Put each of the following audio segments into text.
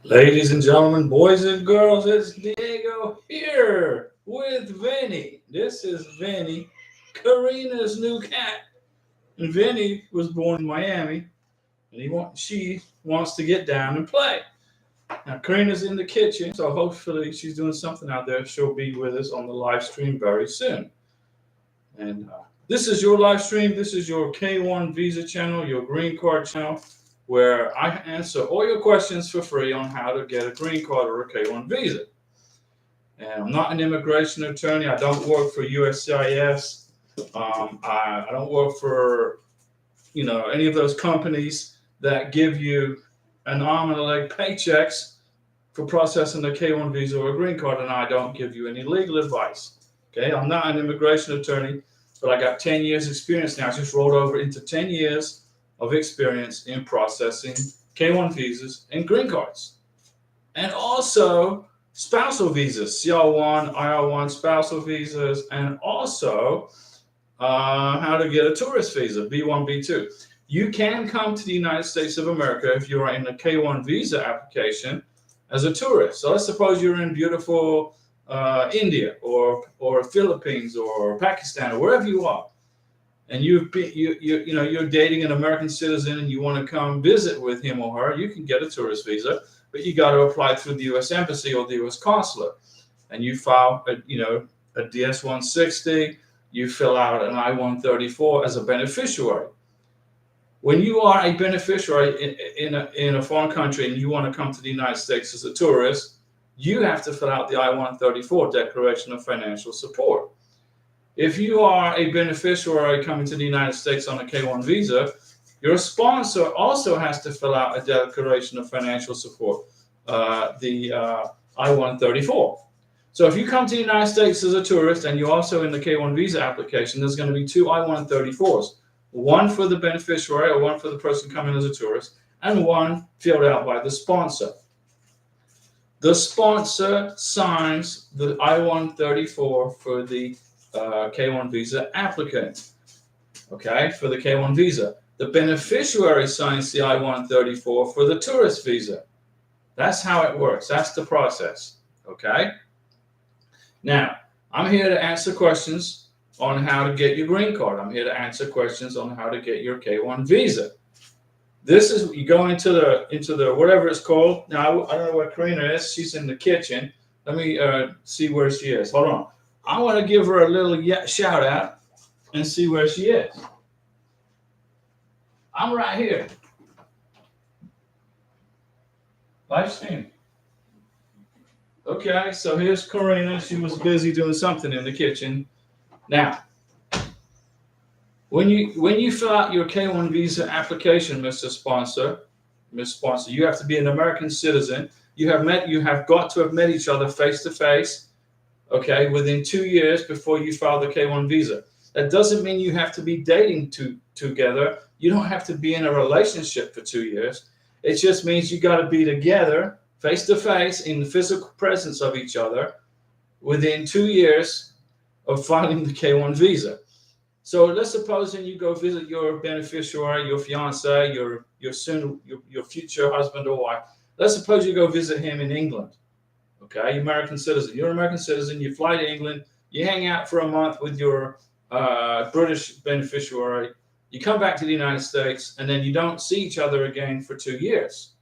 Ladies and gentlemen, boys and girls, it's Diego here with Vinny. This is Vinny, Karina's new cat. And Vinny was born in Miami, and she wants to get down and play. Now, Karina's in the kitchen, so hopefully she's doing something out there. She'll be with us on the live stream very soon. And this is your live stream. This is your K1 Visa channel, your green card channel, where I answer all your questions for free on how to get a green card or a K1 visa. And I'm not an immigration attorney. I don't work for USCIS. I don't work for any of those companies that give you an arm and a leg paychecks for processing a K1 visa or a green card, and I don't give you any legal advice. Okay, I'm not an immigration attorney, but I got 10 years experience now. I just rolled over into 10 years of experience in processing K1 visas and green cards. And also spousal visas, CR1, IR1 spousal visas, and also how to get a tourist visa, B1, B2. You can come to the United States of America if you are in a K1 visa application as a tourist. So let's suppose you're in beautiful India or Philippines or Pakistan or wherever you are, and you're dating an American citizen and you want to come visit with him or her. You can get a tourist visa, but you got to apply through the U.S. Embassy or the U.S. Consulate, and you file a DS-160. You fill out an I-134 as a beneficiary. When you are a beneficiary in a foreign country and you want to come to the United States as a tourist, you have to fill out the I-134 Declaration of Financial Support. If you are a beneficiary coming to the United States on a K-1 visa, your sponsor also has to fill out a Declaration of Financial Support, the I-134. So if you come to the United States as a tourist and you're also in the K-1 visa application, there's going to be two I-134s, one for the beneficiary or one for the person coming as a tourist, and one filled out by the sponsor. The sponsor signs the I-134 for the K-1 visa applicant, okay, for the K-1 visa. The beneficiary signs the I-134 for the tourist visa. That's how it works. That's the process, okay? Now, I'm here to answer questions on how to get your green card. I'm here to answer questions on how to get your K-1 visa. This is, you go into the whatever it's called. Now, I don't know where Karina is. She's in the kitchen. Let me see where she is. Hold on. I want to give her a little shout out and see where she is. I'm right here. Live stream. Okay, so here's Karina. She was busy doing something in the kitchen. Now, when you fill out your K-1 visa application, Miss Sponsor, you have to be an American citizen. You have got to have met each other face to face, okay, within 2 years before you file the K-1 visa. That doesn't mean you have to be dating together. You don't have to be in a relationship for 2 years. It just means you got to be together face to face in the physical presence of each other within 2 years of filing the K-1 visa. So let's suppose you go visit your beneficiary, your fiance, your future husband or wife. Let's suppose you go visit him in England. Okay, American citizen. You're an American citizen. You fly to England. You hang out for a month with your British beneficiary. You come back to the United States, and then you don't see each other again for 2 years.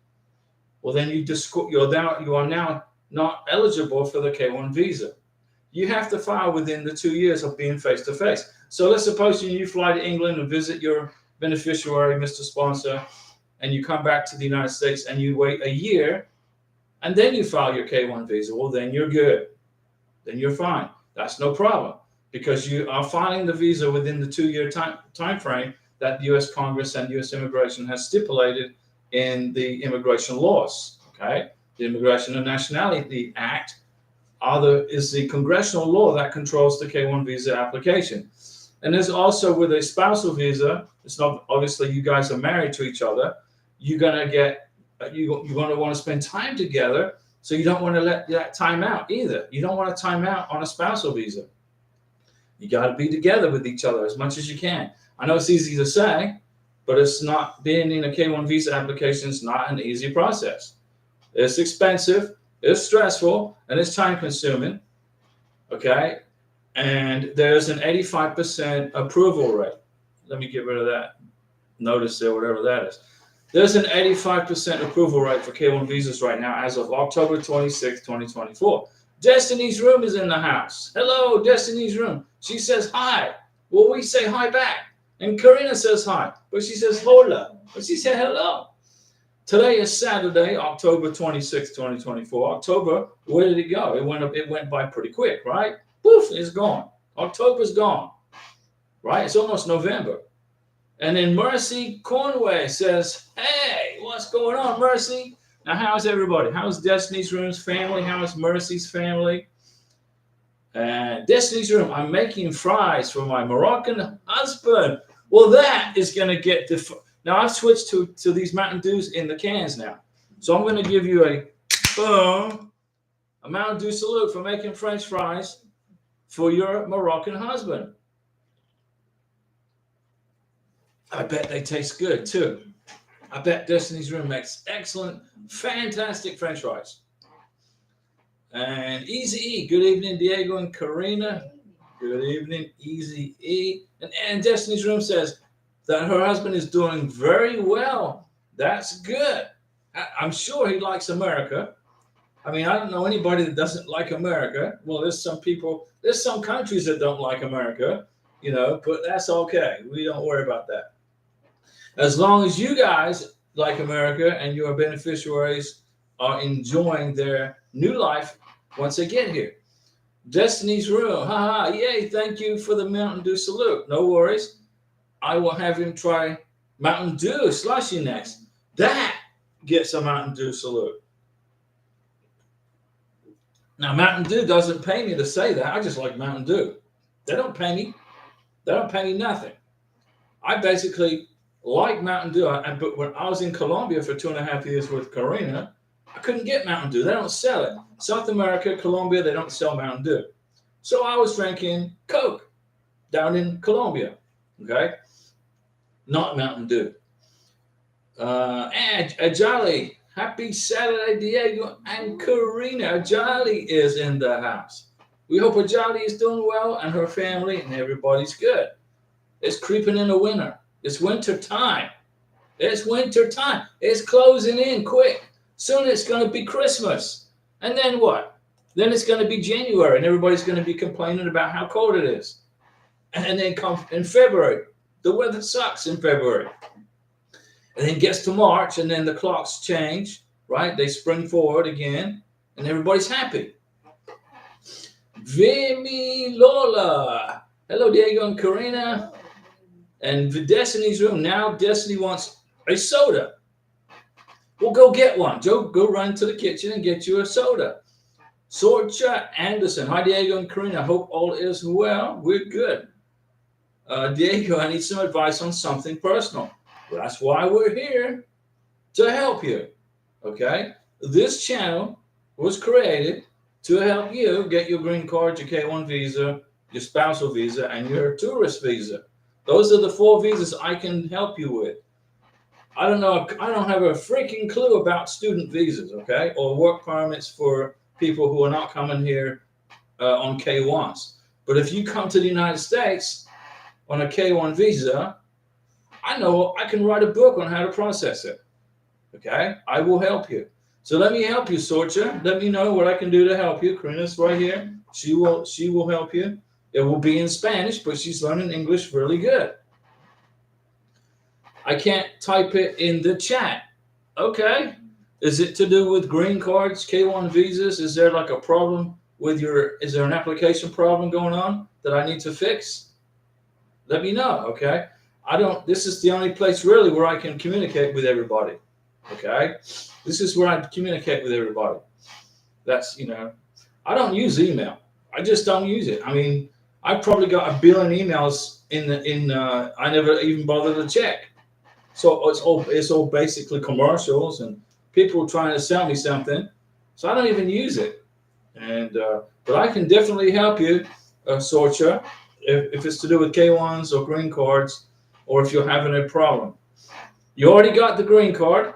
Well, then you are now not eligible for the K-1 visa. You have to file within the 2 years of being face to face. So let's suppose you fly to England and visit your beneficiary, Mr. Sponsor, and you come back to the United States and you wait a year, and then you file your K-1 visa. Well, then you're good. Then you're fine. That's no problem, because you are filing the visa within the 2 year time frame that the U.S. Congress and U.S. Immigration has stipulated in the immigration laws. Okay, the Immigration and Nationality Act is the congressional law that controls the K-1 visa application. And there's also with a spousal visa, it's not obviously you guys are married to each other. You're gonna want to spend time together, so you don't want to let that time out either. You don't want to time out on a spousal visa. You got to be together with each other as much as you can. I know it's easy to say, but it's not. Being in a K-1 visa application is not an easy process. It's expensive, it's stressful, and it's time consuming. Okay. And there's an 85% approval rate. Let me get rid of that notice there, whatever that is. There's an 85% approval rate for K1 visas right now as of October 26, 2024. Destiny's Room is in the house. Hello, Destiny's Room. She says hi. Well, we say hi back. And Karina says hi. But she says hola. But she said hello. Today is Saturday, October 26, 2024. October, where did it go? It went by pretty quick, right? Poof, it's gone. October's gone. Right? It's almost November. And then Mercy Cornway says, hey, what's going on, Mercy? Now, how's everybody? How's Destiny's Room's family? How's Mercy's family? Destiny's Room, I'm making fries for my Moroccan husband. Well, that is going to get... Now, I've switched to these Mountain Dews in the cans now. So I'm going to give you a boom, a Mountain Dew salute for making French fries for your Moroccan husband. I bet they taste good, too. I bet Destiny's Room makes excellent, fantastic French fries. And Easy E, good evening, Diego and Karina. Good evening, Easy E. And Destiny's Room says that her husband is doing very well. That's good. I'm sure he likes America. I mean, I don't know anybody that doesn't like America. Well, there's some countries that don't like America, you know, but that's okay. We don't worry about that. As long as you guys like America and your beneficiaries are enjoying their new life once they get here. Destiny's Room, haha, yay, thank you for the Mountain Dew salute. No worries. I will have him try Mountain Dew slushy next. That gets a Mountain Dew salute. Now, Mountain Dew doesn't pay me to say that. I just like Mountain Dew. They don't pay me. They don't pay me nothing. I basically like Mountain Dew. But when I was in Colombia for 2.5 years with Karina, I couldn't get Mountain Dew. They don't sell it. South America, Colombia, they don't sell Mountain Dew. So I was drinking Coke down in Colombia. Okay? Not Mountain Dew. And Ajali, happy Saturday, Diego and Karina. Ajali is in the house. We hope Ajali is doing well and her family and everybody's good. It's creeping into winter. It's winter time. It's winter time. It's closing in quick. Soon it's going to be Christmas. And then what? Then it's going to be January and everybody's going to be complaining about how cold it is. And then come in February. The weather sucks in February. And then it gets to March and then the clocks change, right? They spring forward again and everybody's happy. Vimy Lola. Hello, Diego and Karina. And the Destiny's Room. Now Destiny wants a soda. Well, go get one. Joe, go run to the kitchen and get you a soda. Sorcha Anderson. Hi, Diego and Karina. Hope all is well. We're good. Diego, I need some advice on something personal. Well, that's why we're here, to help you. Okay? This channel was created to help you get your green card, your K1 visa, your spousal visa, and your tourist visa. Those are the 4 visas I can help you with. I don't know. I don't have a freaking clue about student visas, okay, or work permits for people who are not coming here on K1s. But if you come to the United States on a K1 visa, I know I can write a book on how to process it. Okay, I will help you. So let me help you, Sorcha. Let me know what I can do to help you. Karina's right here. She will help you. It will be in Spanish, but she's learning English really good. I can't type it in the chat. Okay. Is it to do with green cards, K1 visas? Is there like a problem with is there an application problem going on that I need to fix? Let me know, okay? This is the only place really where I can communicate with everybody, okay? This is where I communicate with everybody. That's, I don't use email. I just don't use it. I mean, I've probably got 1 billion emails I never even bother to check. So it's all basically commercials and people trying to sell me something. So I don't even use it. But I can definitely help you, Sorcha, if it's to do with K1s or green cards, or if you're having a problem. You already got the green card.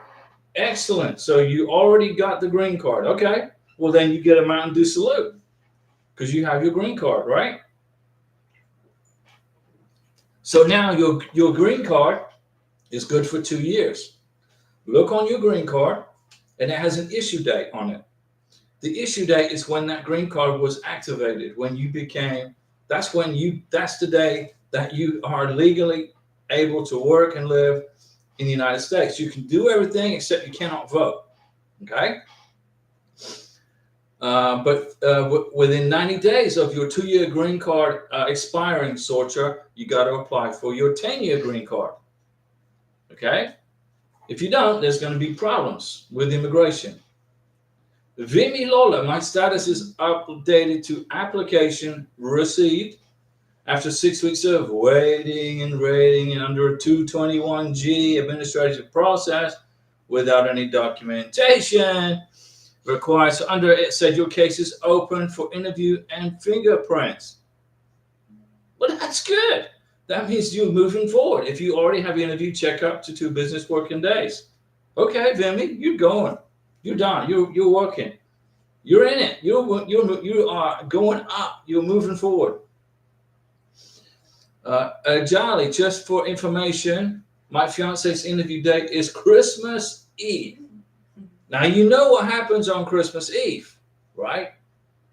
Excellent. So you already got the green card. Okay. Well, then you get a Mountain Dew salute because you have your green card, right? So now your green card is good for 2 years. Look on your green card, and it has an issue date on it. The issue date is when that green card was activated, when you became, that's the day that you are legally able to work and live in the United States. You can do everything except you cannot vote. Okay? Within 90 days of your 2-year green card expiring, Sorcha, you got to apply for your 10-year green card. Okay? If you don't, there's going to be problems with immigration. Vimy Lola, my status is updated to application received after 6 weeks of waiting and waiting and under a 221G administrative process without any documentation. Requires, under it said your case is open for interview and fingerprints. Well, that's good. That means you're moving forward. If you already have interview, check up to 2 business working days. Okay, Vimy, you're going. You're done. You're working. You're in it. You are going up. You're moving forward. Jolly, just for information, my fiance's interview date is Christmas Eve. Now, you know what happens on Christmas Eve, right?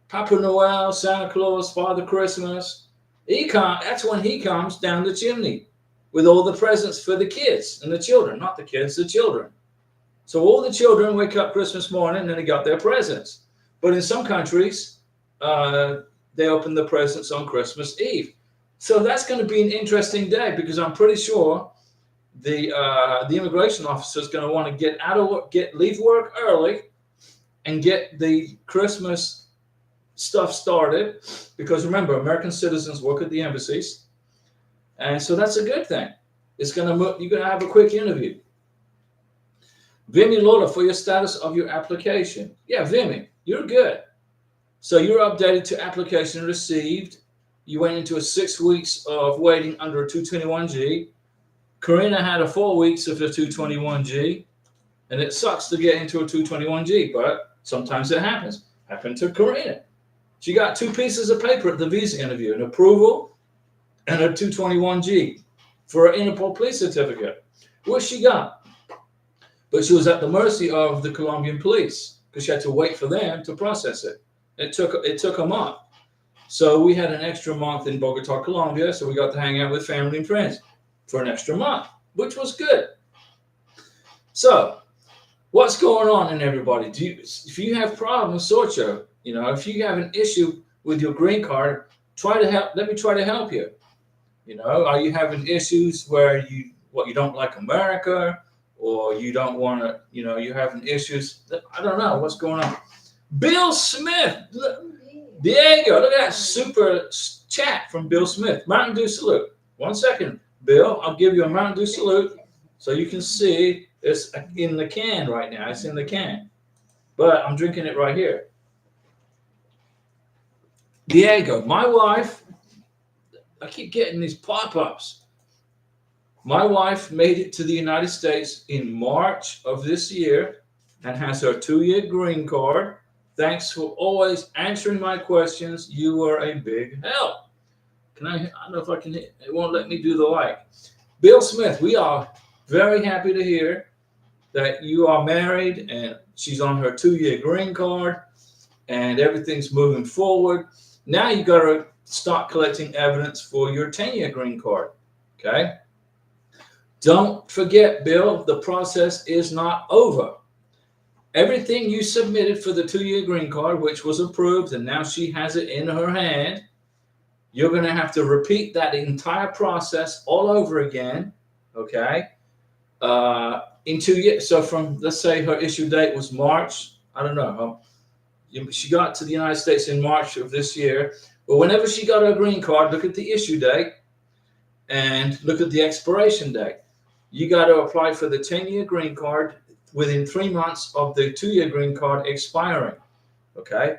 Papa Noel, Santa Claus, Father Christmas. That's when he comes down the chimney with all the presents for the kids and the children. Not the kids, the children. So all the children wake up Christmas morning and they got their presents. But in some countries, they open the presents on Christmas Eve. So that's going to be an interesting day because I'm pretty sure the immigration officer is going to want to leave work early and get the Christmas stuff started, because remember, American citizens work at the embassies, and so that's a good thing. You're going to have a quick interview. Vimy Lola, for your status of your application. Yeah, Vimy, you're good. So you're updated to application received. You went into a 6 weeks of waiting under a 221G. Karina had a 4 weeks of the 221G, and it sucks to get into a 221G, but sometimes it happens. Happened to Karina. She got 2 pieces of paper at the visa interview, an approval and a 221G for an Interpol police certificate, which she got. But she was at the mercy of the Colombian police because she had to wait for them to process it. It took a month. So we had an extra month in Bogota, Colombia, so we got to hang out with family and friends for an extra month, which was good. So, what's going on in everybody? If you have problems, Sorcha, if you have an issue with your green card, let me try to help you. Are you having issues where you don't like America, or you don't want to, you're having issues? I don't know what's going on. Bill Smith, Diego, look at that super chat from Bill Smith. Mountain Dew salute. 1 second. Bill, I'll give you a Mountain Dew salute so you can see it's in the can right now. It's in the can. But I'm drinking it right here. Diego, my wife, I keep getting these pop-ups. My wife made it to the United States in March of this year and has her 2-year green card. Thanks for always answering my questions. You were a big help. I don't know if I can, it won't let me do the like. Bill Smith, we are very happy to hear that you are married and she's on her 2-year green card and everything's moving forward. Now you got to start collecting evidence for your 10-year green card. Okay? Don't forget, Bill, the process is not over. Everything you submitted for the 2-year green card, which was approved, and now she has it in her hand, you're going to have to repeat that entire process all over again, okay? In 2 years. So from, let's say her issue date was March, I don't know. She got to the United States in March of this year. But whenever she got her green card, look at the issue date and look at the expiration date. You got to apply for the 10-year green card within 3 months of the 2-year green card expiring, okay?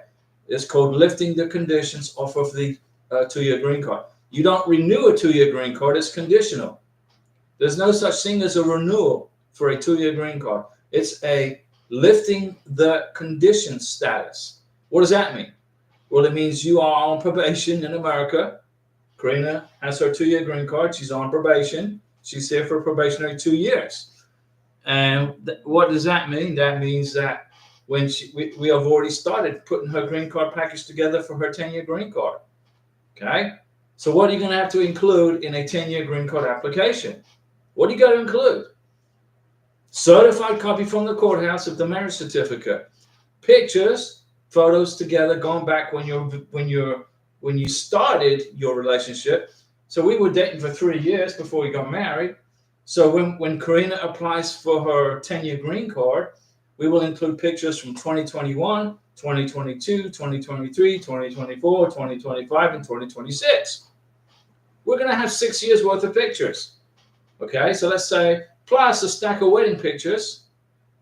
It's called lifting the conditions off of the 2-year green card. You don't renew a 2-year green card, it's conditional. There's no such thing as a renewal for a 2-year green card. It's a lifting the condition status. What does that mean? Well, it means you are on probation in America. Karina has her 2-year green card. She's on probation. She's here for a probationary 2 years. And what does that mean? That means that when we have already started putting her green card package together for her 10-year green card. Okay? So what are you going to have to include in a 10-year green card application? What do you got to include? Certified copy from the courthouse of the marriage certificate. Pictures, photos together going back when you started your relationship. So we were dating for 3 years before we got married. So when Karina applies for her 10-year green card, we will include pictures from 2021, 2022, 2023, 2024, 2025, and 2026. We're going to have 6 years worth of pictures. Okay, so let's say plus a stack of wedding pictures.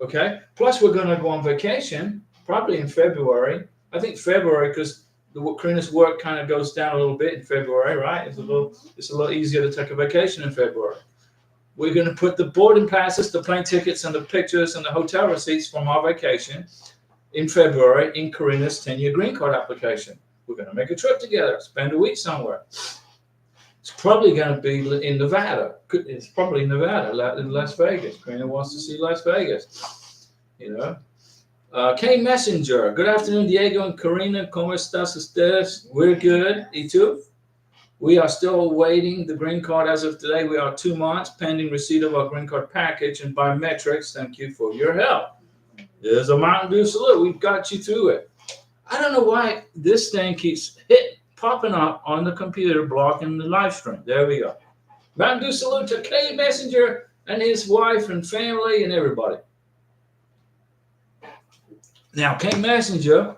Okay, plus we're going to go on vacation probably in February. I think February because Karina's work kind of goes down a little bit in February, right? It's a little easier to take a vacation in February. We're going to put the boarding passes, the plane tickets, and the pictures and the hotel receipts from our vacation in February in Karina's 10-year green card application. We're going to make a trip together, spend a week somewhere. It's probably going to be in Nevada. It's probably Nevada, in Las Vegas. Karina wants to see Las Vegas. You know. K Messenger. Good afternoon, Diego and Karina. ¿Cómo estás ustedes? We're good. ¿Y tú? We are still awaiting the green card as of today. We are 2 months pending receipt of our green card package and biometrics. Thank you for your help. There's a Mountain Dew salute. We've got you through it. I don't know why this thing keeps popping up on the computer, blocking the live stream. There we go. Mountain Dew salute to K Messenger and his wife and family and everybody. Now, K Messenger,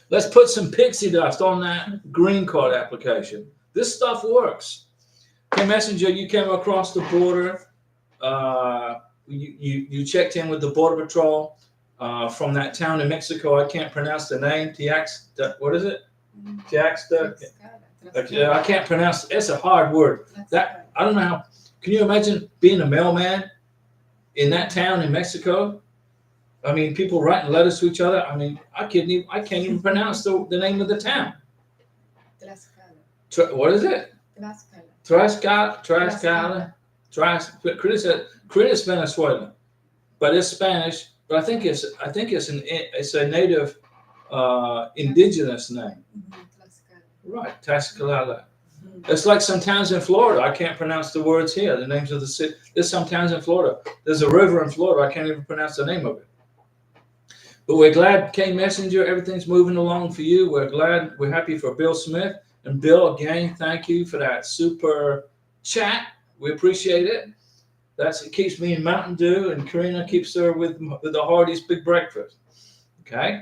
let's put some pixie dust on that green card application. This stuff works. K Messenger, you came across the border. You checked in with the Border Patrol from that town in Mexico. I can't pronounce the name. What is it? I can't pronounce it. It's a hard word. That I don't know how. Can you imagine being a mailman in that town in Mexico? I mean, people writing letters to each other. I mean, I can't even pronounce the name of the town. What is it? Tlaxcala. Karina's Venezuelan, but it's Spanish. But I think it's a native indigenous name. Right, Tlaxcala. It's like some towns in Florida. I can't pronounce the words here. The names of the city. There's some towns in Florida. There's a river in Florida. I can't even pronounce the name of it. But we're glad, K Messenger, everything's moving along for you. We're happy for Bill Smith. And Bill, again, thank you for that super chat. We appreciate it. It keeps me in Mountain Dew, and Karina keeps her with the Hardee's Big Breakfast. Okay?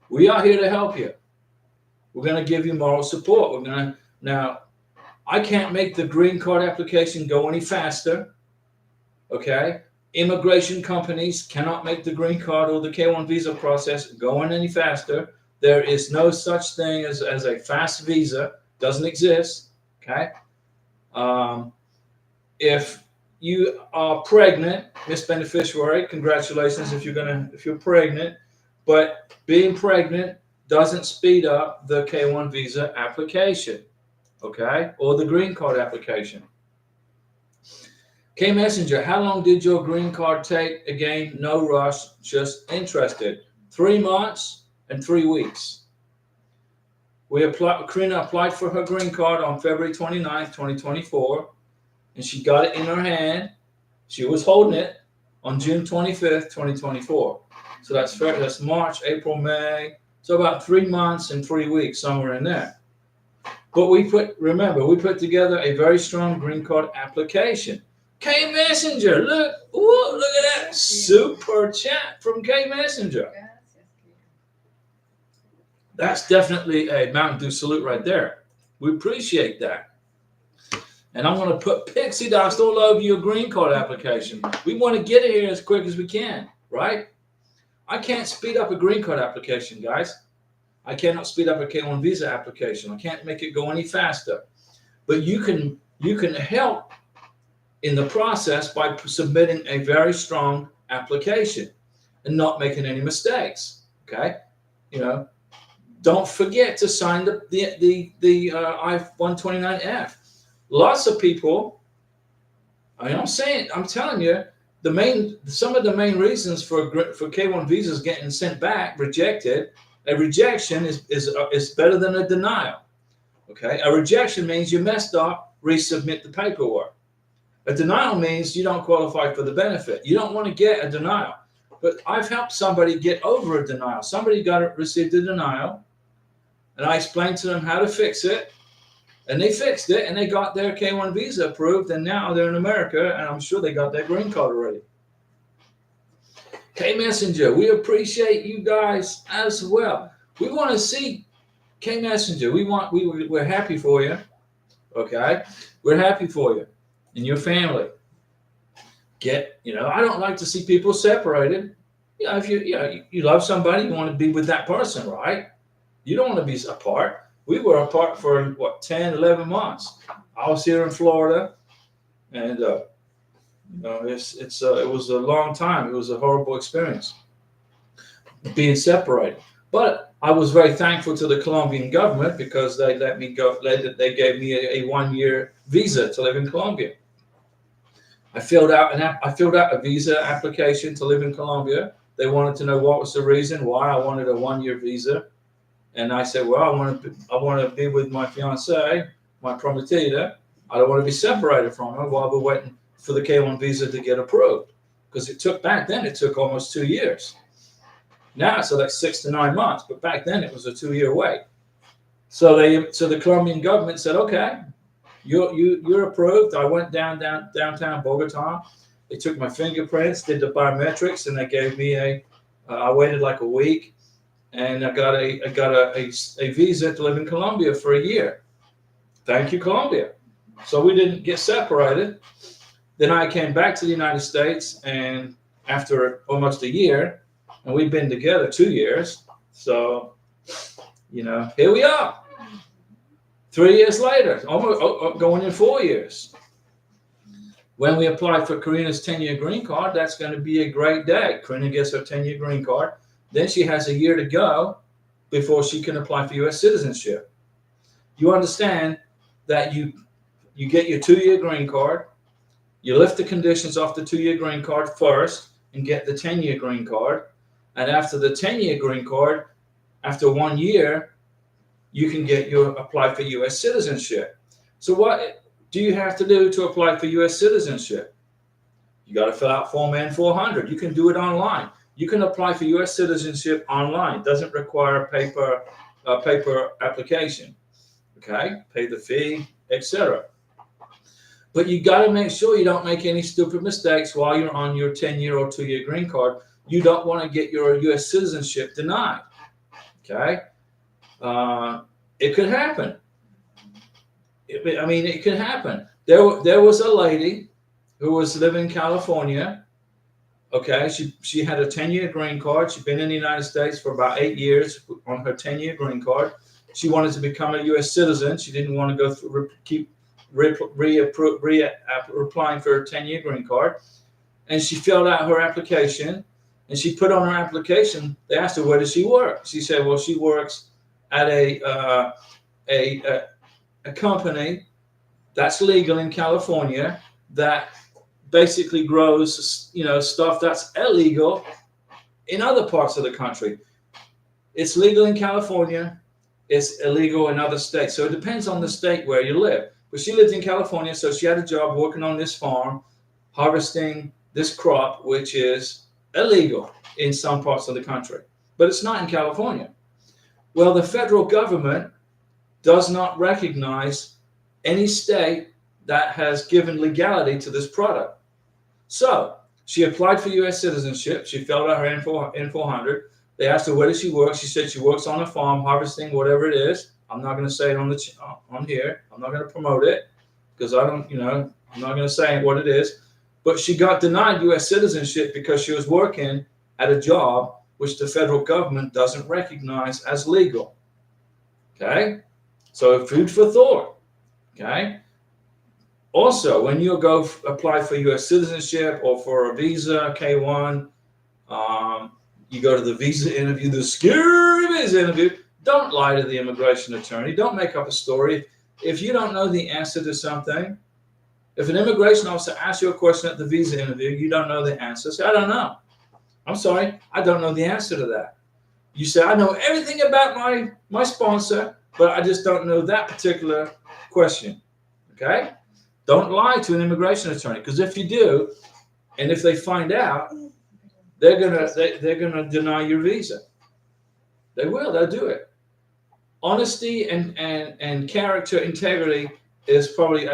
We are here to help you. We're going to give you moral support. Now, I can't make the green card application go any faster. Okay? Immigration companies cannot make the green card or the K-1 visa process go any faster. There is no such thing as a fast visa. Doesn't exist. Okay? If you are pregnant, Miss Beneficiary, congratulations if you're pregnant. But being pregnant doesn't speed up the K-1 visa application. Okay? Or the green card application. K Messenger, how long did your green card take? Again, no rush, just interested. 3 months and 3 weeks. Karina applied for her green card on February 29th, 2024, and she got it in her hand. She was holding it on June 25th, 2024. So that's March, April, May. So about 3 months and 3 weeks, somewhere in there. But we put together a very strong green card application. K Messenger, look at that super chat from K Messenger. That's definitely a Mountain Dew salute right there. We appreciate that. And I'm going to put pixie dust all over your green card application. We want to get it here as quick as we can, right? I can't speed up a green card application, guys. I cannot speed up a K-1 visa application. I can't make it go any faster. But you can help in the process by submitting a very strong application and not making any mistakes. Okay, don't forget to sign the I-129F. Lots of people. I'm telling you, some of the main reasons for K-1 visas getting sent back, rejected. A rejection is better than a denial. Okay, a rejection means you messed up, resubmit the paperwork. A denial means you don't qualify for the benefit. You don't want to get a denial. But I've helped somebody get over a denial. Somebody received a denial, and I explained to them how to fix it, and they fixed it, and they got their K-1 visa approved, and now they're in America, and I'm sure they got their green card already. K-Messenger, we appreciate you guys as well. We want to see K-Messenger. We're happy for you. Okay, we're happy for you and your family. I don't like to see people separated. If you love somebody, you want to be with that person, right? You don't want to be apart. We were apart for 10, 11 months. I was here in Florida, and it was a long time. It was a horrible experience being separated. But I was very thankful to the Colombian government because they let me go. They gave me a 1-year visa to live in Colombia. I filled out a visa application to live in Colombia. They wanted to know what was the reason why I wanted a 1-year visa, and I said, well, I want to be with my fiancée, my prometida. I don't want to be separated from her while we're waiting for the K-1 visa to get approved, because back then it took almost 2 years. Now it's like 6 to 9 months, but back then it was a 2-year wait. So the Colombian government said, okay, you're approved. I went downtown Bogota. They took my fingerprints, did the biometrics, and they gave me I waited like a week, and I got a visa to live in Colombia for a year. Thank you, Colombia. So we didn't get separated. Then I came back to the United States, and after almost a year, and we've been together 2 years. So, here we are. 3 years later, almost going in 4 years. When we apply for Karina's 10-year green card, that's going to be a great day. Karina gets her 10-year green card. Then she has a year to go before she can apply for U.S. citizenship. You understand that you get your 2-year green card, you lift the conditions off the 2-year green card first and get the 10-year green card. And after the 10-year green card, after 1 year, you can apply for U.S. citizenship. So what do you have to do to apply for U.S. citizenship? You got to fill out Form N-400. You can do it online. You can apply for U.S. citizenship online. It doesn't require a paper application. Okay, pay the fee, etc. But you got to make sure you don't make any stupid mistakes while you're on your 10-year or 2-year green card. You don't want to get your U.S. citizenship denied. Okay, it could happen. It could happen. There was a lady who was living in California. Okay, she had a 10-year green card. She'd been in the United States for about 8 years on her 10-year green card. She wanted to become a U.S. citizen. She didn't want to go through applying for her 10-year green card. And she filled out her application, and she put on her application, they asked her, where does she work? She said, well, she works at a company that's legal in California that basically grows, stuff that's illegal in other parts of the country. It's legal in California. It's illegal in other states. So it depends on the state where you live. But she lived in California, so she had a job working on this farm, harvesting this crop, which is illegal in some parts of the country. But it's not in California. Well, the federal government does not recognize any state that has given legality to this product. So she applied for U.S. citizenship. She filled out her N-400. They asked her, where does she work? She said she works on a farm harvesting whatever it is. I'm not going to say it on here. I'm not going to promote it because I'm not going to say what it is. But she got denied U.S. citizenship because she was working at a job which the federal government doesn't recognize as legal. Okay? So food for thought. Okay? Also, when you go apply for U.S. citizenship or for a visa, K-1, you go to the visa interview, the scary visa interview. Don't lie to the immigration attorney. Don't make up a story. If you don't know the answer to something, if an immigration officer asks you a question at the visa interview, you don't know the answer, say, I don't know. I'm sorry, I don't know the answer to that. You say, I know everything about my sponsor, but I just don't know that particular question. Okay? Don't lie to an immigration attorney, because if you do, and if they find out, they're gonna deny your visa. They will. They'll do it. Honesty and character integrity is probably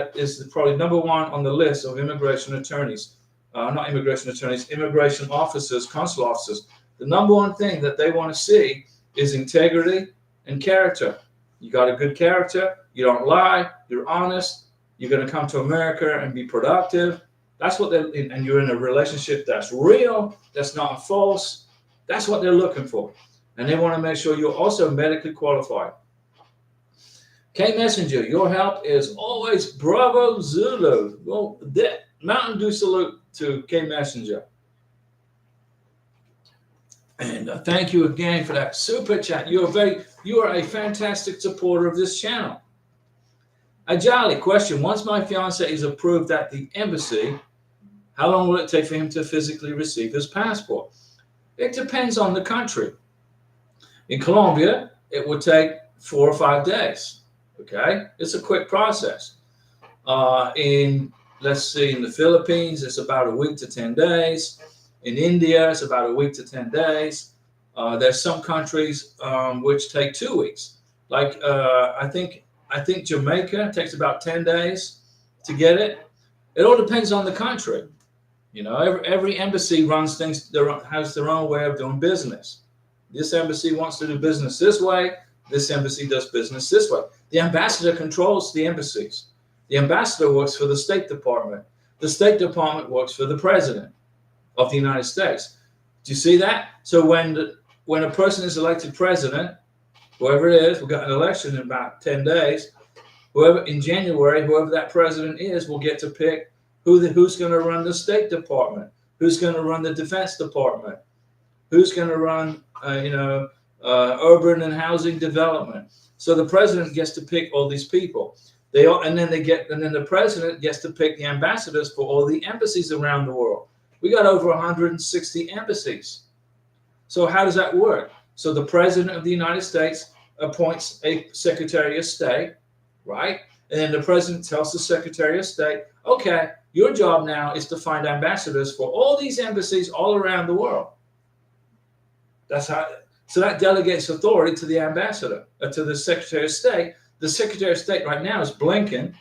number one on the list of immigration attorneys. Not immigration attorneys, immigration officers, consular officers. The number one thing that they want to see is integrity and character. You got a good character. You don't lie. You're honest. You're going to come to America and be productive. That's what and you're in a relationship that's real, that's not false. That's what they're looking for. And they want to make sure you're also medically qualified. K Messenger, your help is always Bravo Zulu. Well, Mountain Dew salute to K Messenger. And thank you again for that super chat. You are a fantastic supporter of this channel. Ajali, question. Once my fiance is approved at the embassy, how long will it take for him to physically receive his passport? It depends on the country. In Colombia, it would take 4 or 5 days. Okay, it's a quick process. Let's see, in the Philippines, it's about a week to 10 days. In India, it's about a week to 10 days. There's some countries which take 2 weeks. Like I think Jamaica takes about 10 days to get it. It all depends on the country. You know, every embassy runs things, has their own way of doing business. This embassy wants to do business this way. This embassy does business this way. The ambassador controls the embassies. The ambassador works for the State Department. The State Department works for the President of the United States. Do you see that? So when a person is elected president, whoever it is, we've got an election in about 10 days. In January, whoever that president is will get to pick who's going to run the State Department, who's going to run the Defense Department, who's going to run, urban and housing development. So the president gets to pick all these people. And then the president gets to pick the ambassadors for all the embassies around the world. We got over 160 embassies. So how does that work? So the president of the United States appoints a Secretary of State, right? And then the president tells the Secretary of State, okay, your job now is to find ambassadors for all these embassies all around the world. So that delegates authority to the ambassador, to the Secretary of State. The Secretary of State right now is Blinken.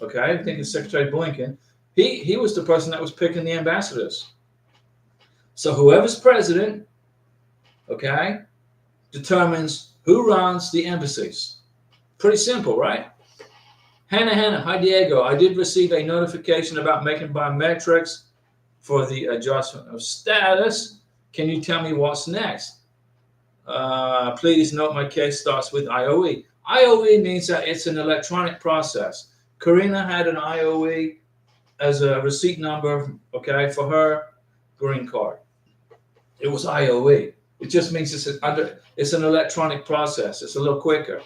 Okay, I think it's Secretary Blinken. He was the person that was picking the ambassadors. So whoever's president, okay, determines who runs the embassies. Pretty simple, right? Hannah, hi Diego. I did receive a notification about making biometrics for the adjustment of status. Can you tell me what's next? Please note my case starts with IOE. IOE means that it's an electronic process. Karina had an IOE as a receipt number, okay, for her green card. It was IOE. It just means it's an electronic process. It's a little quicker.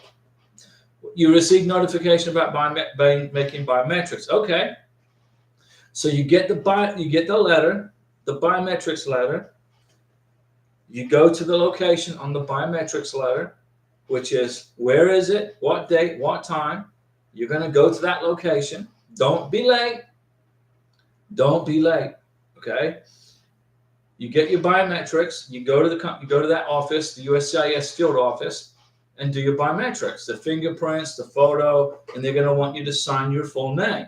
You receive notification about making biometrics. Okay. So you get the letter, the biometrics letter. You go to the location on the biometrics letter, which is where is it, what date, what time. You're going to go to that location. Don't be late. Don't be late. Okay. You get your biometrics. You go to that office, the USCIS field office, and do your biometrics, the fingerprints, the photo, and they're going to want you to sign your full name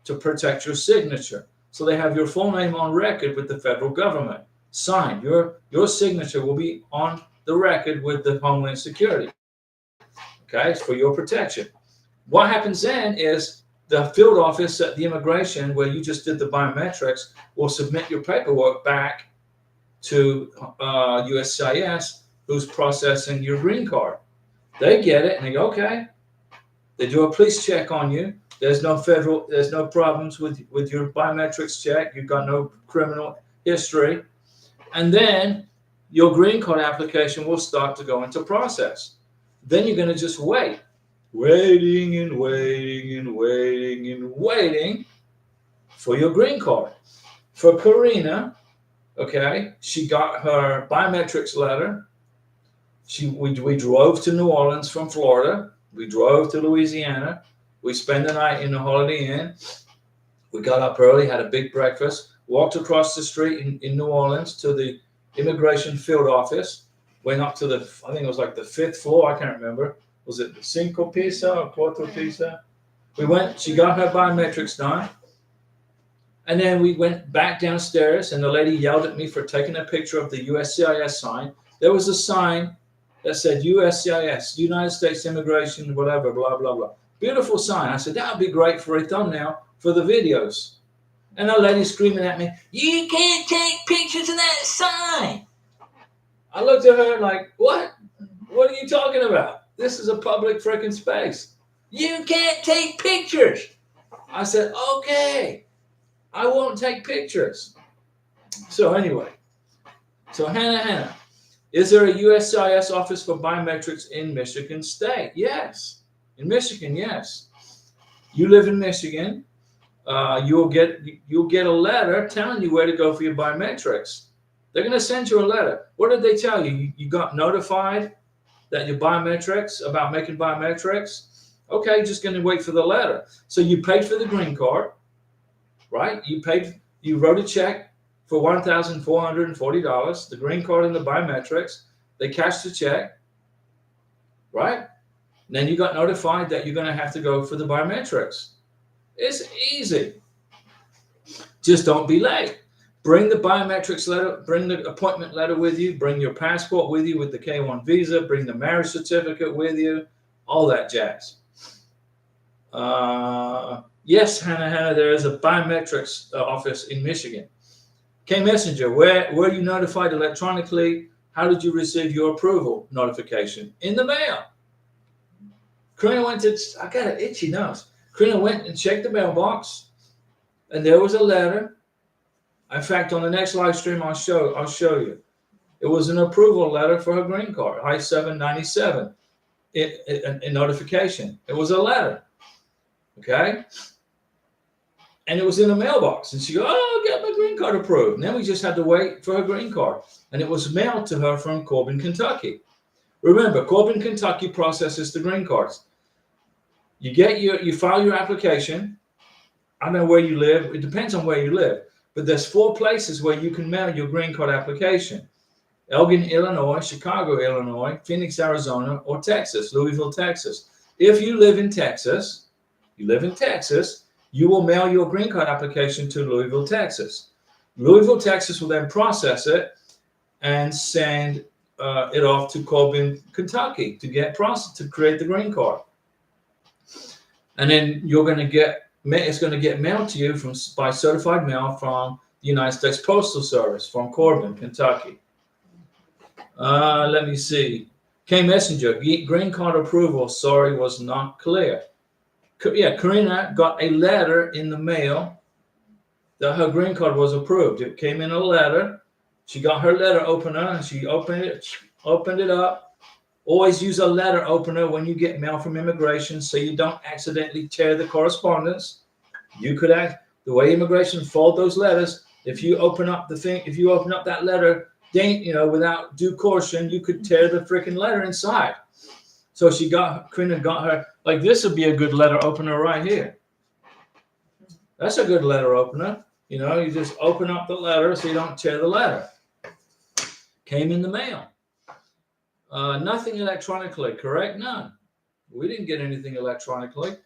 to protect your signature. So they have your full name on record with the federal government. Signed. Your signature will be on the record with the Homeland Security. Okay, it's for your protection. What happens then is the field office at the immigration where you just did the biometrics will submit your paperwork back to USCIS, who's processing your green card. They get it and they go, okay. They do a police check on you. There's no problems with your biometrics check. You've got no criminal history. And then your green card application will start to go into process. Then you're going to just wait. Waiting and waiting and waiting and waiting for your green card. For Karina, okay, she got her biometrics letter. We drove to New Orleans from Florida. We drove to Louisiana. We spent the night in the Holiday Inn. We got up early, had a big breakfast, walked across the street in New Orleans to the immigration field office, went up to I think it was like the 5th floor, I can't remember. Was it Cinco Pisa or Cuatro Pisa? She got her biometrics done. And then we went back downstairs, and the lady yelled at me for taking a picture of the USCIS sign. There was a sign that said USCIS, United States Immigration, whatever, blah, blah, blah. Beautiful sign. I said, that would be great for a thumbnail for the videos. And the lady screaming at me, you can't take pictures of that sign. I looked at her like, what? What are you talking about? This is a public freaking space. You can't take pictures. I said, okay, I won't take pictures. So anyway, Hannah, is there a USCIS office for biometrics in Michigan State? Yes. In Michigan, yes. You live in Michigan. You'll get a letter telling you where to go for your biometrics. They're going to send you a letter. What did they tell you? You got notified that your biometrics, about making biometrics? Okay, just going to wait for the letter. So you paid for the green card, right? You wrote a check for $1,440, the green card and the biometrics. They cashed the check, right? And then you got notified that you're going to have to go for the biometrics. It's easy. Just don't be late. Bring the biometrics letter, bring the appointment letter with you, bring your passport with you with the K-1 visa, bring the marriage certificate with you, all that jazz. Yes, Hannah, there is a biometrics office in Michigan. K-Messenger, were you notified electronically? How did you receive your approval notification? In the mail. Karina I got an itchy nose. Karina went and checked the mailbox, and there was a letter. In fact, on the next live stream, I'll show you. It was an approval letter for her green card, I-797, a notification. It was a letter, okay? And it was in the mailbox. And she goes, oh, I got my green card approved. And then we just had to wait for her green card. And it was mailed to her from Corbin, Kentucky. Remember, Corbin, Kentucky processes the green cards. You file your application. I don't know where you live. It depends on where you live. But there's 4 places where you can mail your green card application. Elgin, Illinois, Chicago, Illinois, Phoenix, Arizona, or Texas, Louisville, Texas. If you live in Texas, you will mail your green card application to Louisville, Texas. Louisville, Texas will then process it and send it off to Corbin, Kentucky to create the green card. And then it's going to get mailed to you by certified mail from the United States Postal Service from Corbin, Kentucky. Let me see. K-Messenger, green card approval, sorry, was not clear. Yeah, Karina got a letter in the mail that her green card was approved. It came in a letter. She got her letter opener and she opened it up. Always use a letter opener when you get mail from immigration so you don't accidentally tear the correspondence. The way immigration fold those letters, if you open up that letter, without due caution, you could tear the freaking letter inside. So Karina got her, like this would be a good letter opener right here. That's a good letter opener. You just open up the letter so you don't tear the letter. Came in the mail. Nothing electronically, correct? None. We didn't get anything electronically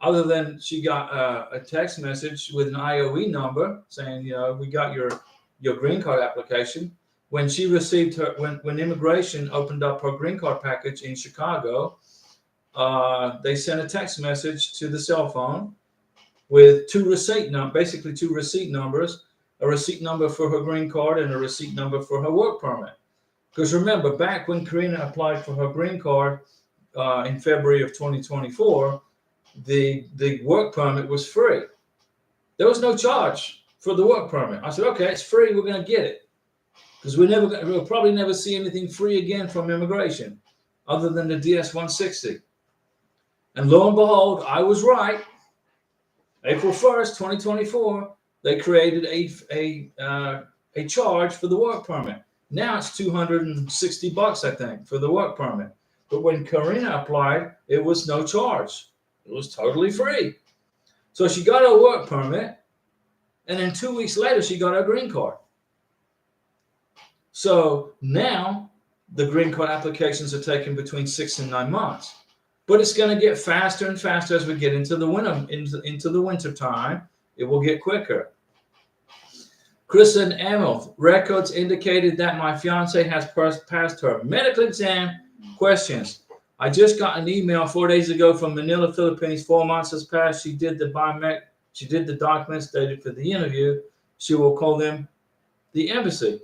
other than she got a text message with an IOE number saying, we got your green card application. When she received when immigration opened up her green card package in Chicago, they sent a text message to the cell phone with two receipt numbers, a receipt number for her green card and a receipt number for her work permit. Because remember, back when Karina applied for her green card in February of 2024, the work permit was free. There was no charge for the work permit. I said, okay, it's free. We're going to get it because we'll probably never see anything free again from immigration other than the DS-160. And lo and behold, I was right. April 1st, 2024, they created a charge for the work permit. Now it's $260, I think, for the work permit. But when Karina applied, it was no charge. It was totally free. So she got her work permit, and then 2 weeks later, she got her green card. So now the green card applications are taking between 6 and 9 months. But it's going to get faster and faster as we get into the winter time. It will get quicker. Chris and Emil, records indicated that my fiance has passed her medical exam. Questions. I just got an email 4 days ago from Manila, Philippines. 4 months has passed. She did the documents dated for the interview. She will call them the embassy.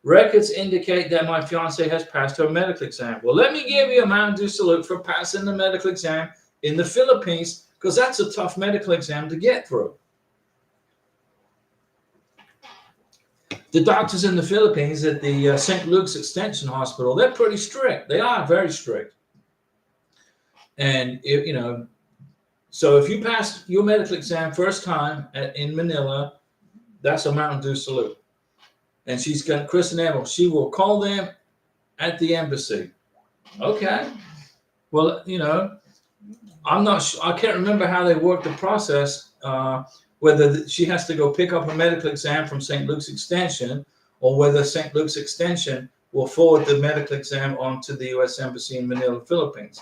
Records indicate that my fiance has passed her medical exam. Well, let me give you a Mountain Dew salute for passing the medical exam in the Philippines, because that's a tough medical exam to get through. The doctors in the Philippines at the St. Luke's Extension Hospital, they're pretty strict. They are very strict. And, so if you pass your medical exam first time in Manila, that's a Mountain Dew salute. And she's got Chris and Emil. She will call them at the embassy. Okay. Well, I'm not sure. I can't remember how they work the process, whether she has to go pick up a medical exam from St. Luke's Extension, or whether St. Luke's Extension will forward the medical exam on to the U.S. Embassy in Manila, Philippines.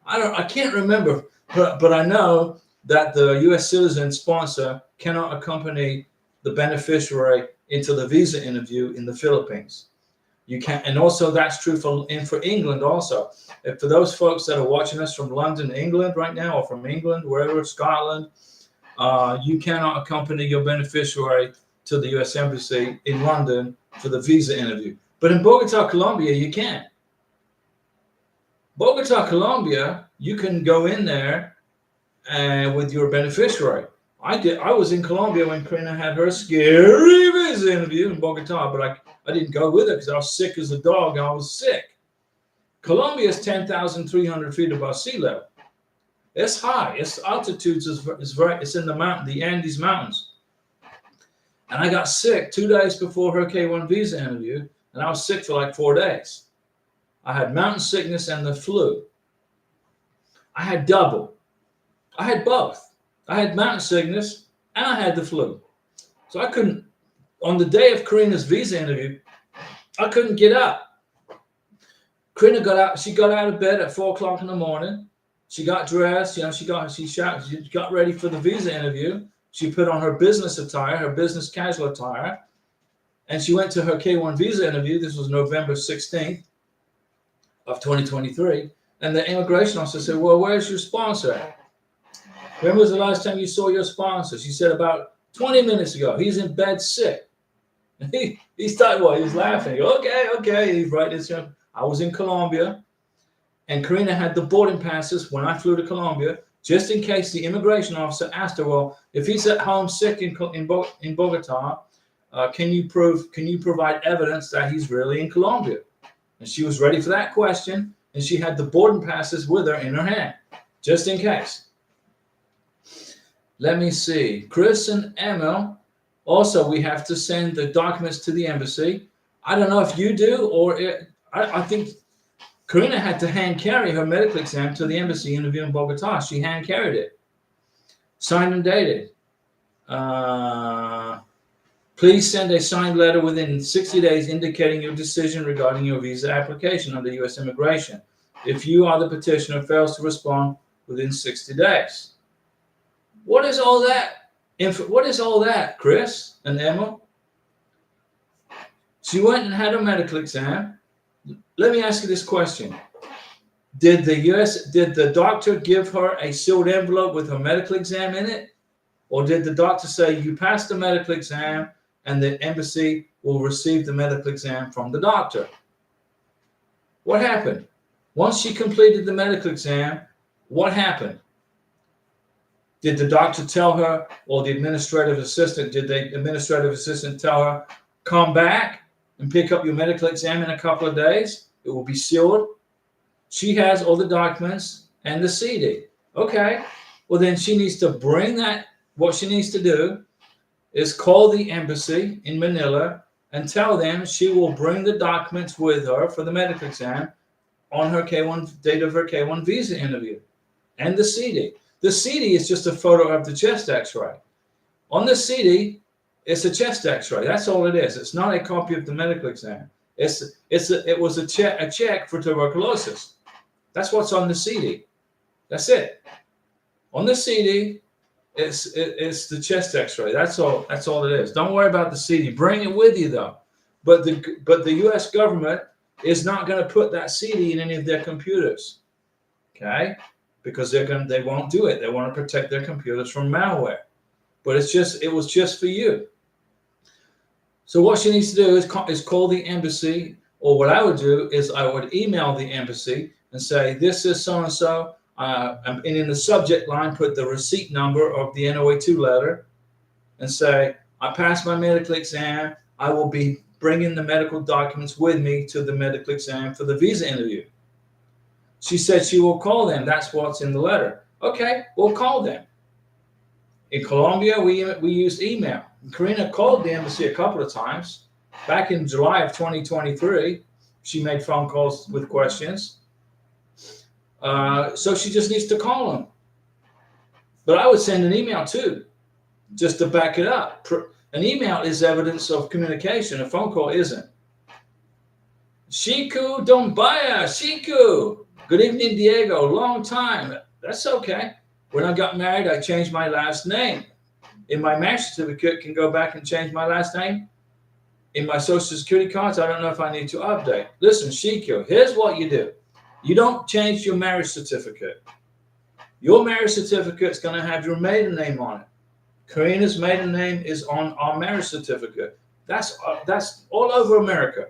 I can't remember, but I know that the U.S. citizen sponsor cannot accompany the beneficiary into the visa interview in the Philippines. You can't, and also that's true for England also. For those folks that are watching us from London, England right now, or from England, wherever, Scotland, you cannot accompany your beneficiary to the U.S. Embassy in London for the visa interview. But in Bogota, Colombia, you can. Bogota, Colombia, you can go in there with your beneficiary. I was in Colombia when Karina had her scary visa interview in Bogota, but I didn't go with her because I was sick as a dog. I was sick. Colombia is 10,300 feet above sea level. It's high. Its altitude it's in the Andes Mountains. And I got sick 2 days before her K1 visa interview, and I was sick for like 4 days. I had mountain sickness and the flu. I had double. I had both. I had mountain sickness and I had the flu. So I couldn't, on the day of Karina's visa interview, I couldn't get up. Karina she got out of bed at 4 o'clock in the morning. She got dressed, she got ready for the visa interview. She put on her business attire, her business casual attire, and she went to her K1 visa interview. This was November 16th of 2023. And the immigration officer said, well, where's your sponsor? When was the last time you saw your sponsor? She said, about 20 minutes ago. He's in bed sick. He started, he was laughing. Okay. He's right. I was in Colombia, and Karina had the boarding passes when I flew to Colombia, just in case the immigration officer asked her, well, if he's at home sick in Bogota, can you provide evidence that he's really in Colombia? And she was ready for that question, and she had the boarding passes with her in her hand, just in case. Let me see. Chris and Emil, also we have to send the documents to the embassy. I don't know if you do, or I think Karina had to hand carry her medical exam to the embassy interview in Bogota. She hand carried it. Signed and dated. Please send a signed letter within 60 days indicating your decision regarding your visa application under U.S. immigration. If you are the petitioner, fails to respond within 60 days. What is all that? What is all that, Chris and Emma? She went and had a medical exam. Let me ask you this question. Did the doctor give her a sealed envelope with her medical exam in it? Or did the doctor say, you passed the medical exam and the embassy will receive the medical exam from the doctor? What happened? Once she completed the medical exam, what happened? Did the doctor tell her, or the administrative assistant, did the administrative assistant tell her, come back and pick up your medical exam in a couple of days? It will be sealed. She has all the documents and the CD. Okay, well then she needs to bring that. What she needs to do is call the embassy in Manila and tell them she will bring the documents with her for the medical exam on her K1 date of her K1 visa interview, and the CD. The CD is just a photo of the chest X-ray. On the CD, it's a chest X-ray. That's all it is. It's not a copy of the medical exam. It was a check for tuberculosis. That's what's on the CD. That's it. On the CD, it's the chest X-ray. That's all it is. Don't worry about the CD. Bring it with you though. But the U.S. government is not going to put that CD in any of their computers. Okay. Because they won't do it. They want to protect their computers from malware. But it was just for you. So what she needs to do is call the embassy, or what I would do is I would email the embassy and say, this is so-and-so, and in the subject line put the receipt number of the NOA2 letter and say, I passed my medical exam. I will be bringing the medical documents with me to the medical exam for the visa interview. She said she will call them. That's what's in the letter. Okay, we'll call them. In Colombia, we used email. Karina called the embassy a couple of times. Back in July of 2023, she made phone calls with questions. So she just needs to call them. But I would send an email too, just to back it up. An email is evidence of communication. A phone call isn't. Shiku Dombaya, Shiku. Good evening, Diego. Long time. That's okay. When I got married, I changed my last name. In my marriage certificate, can go back and change my last name. In my social security cards, I don't know if I need to update. Listen, Shiku, here's what you do. You don't change your marriage certificate. Your marriage certificate is going to have your maiden name on it. Karina's maiden name is on our marriage certificate. That's all over America.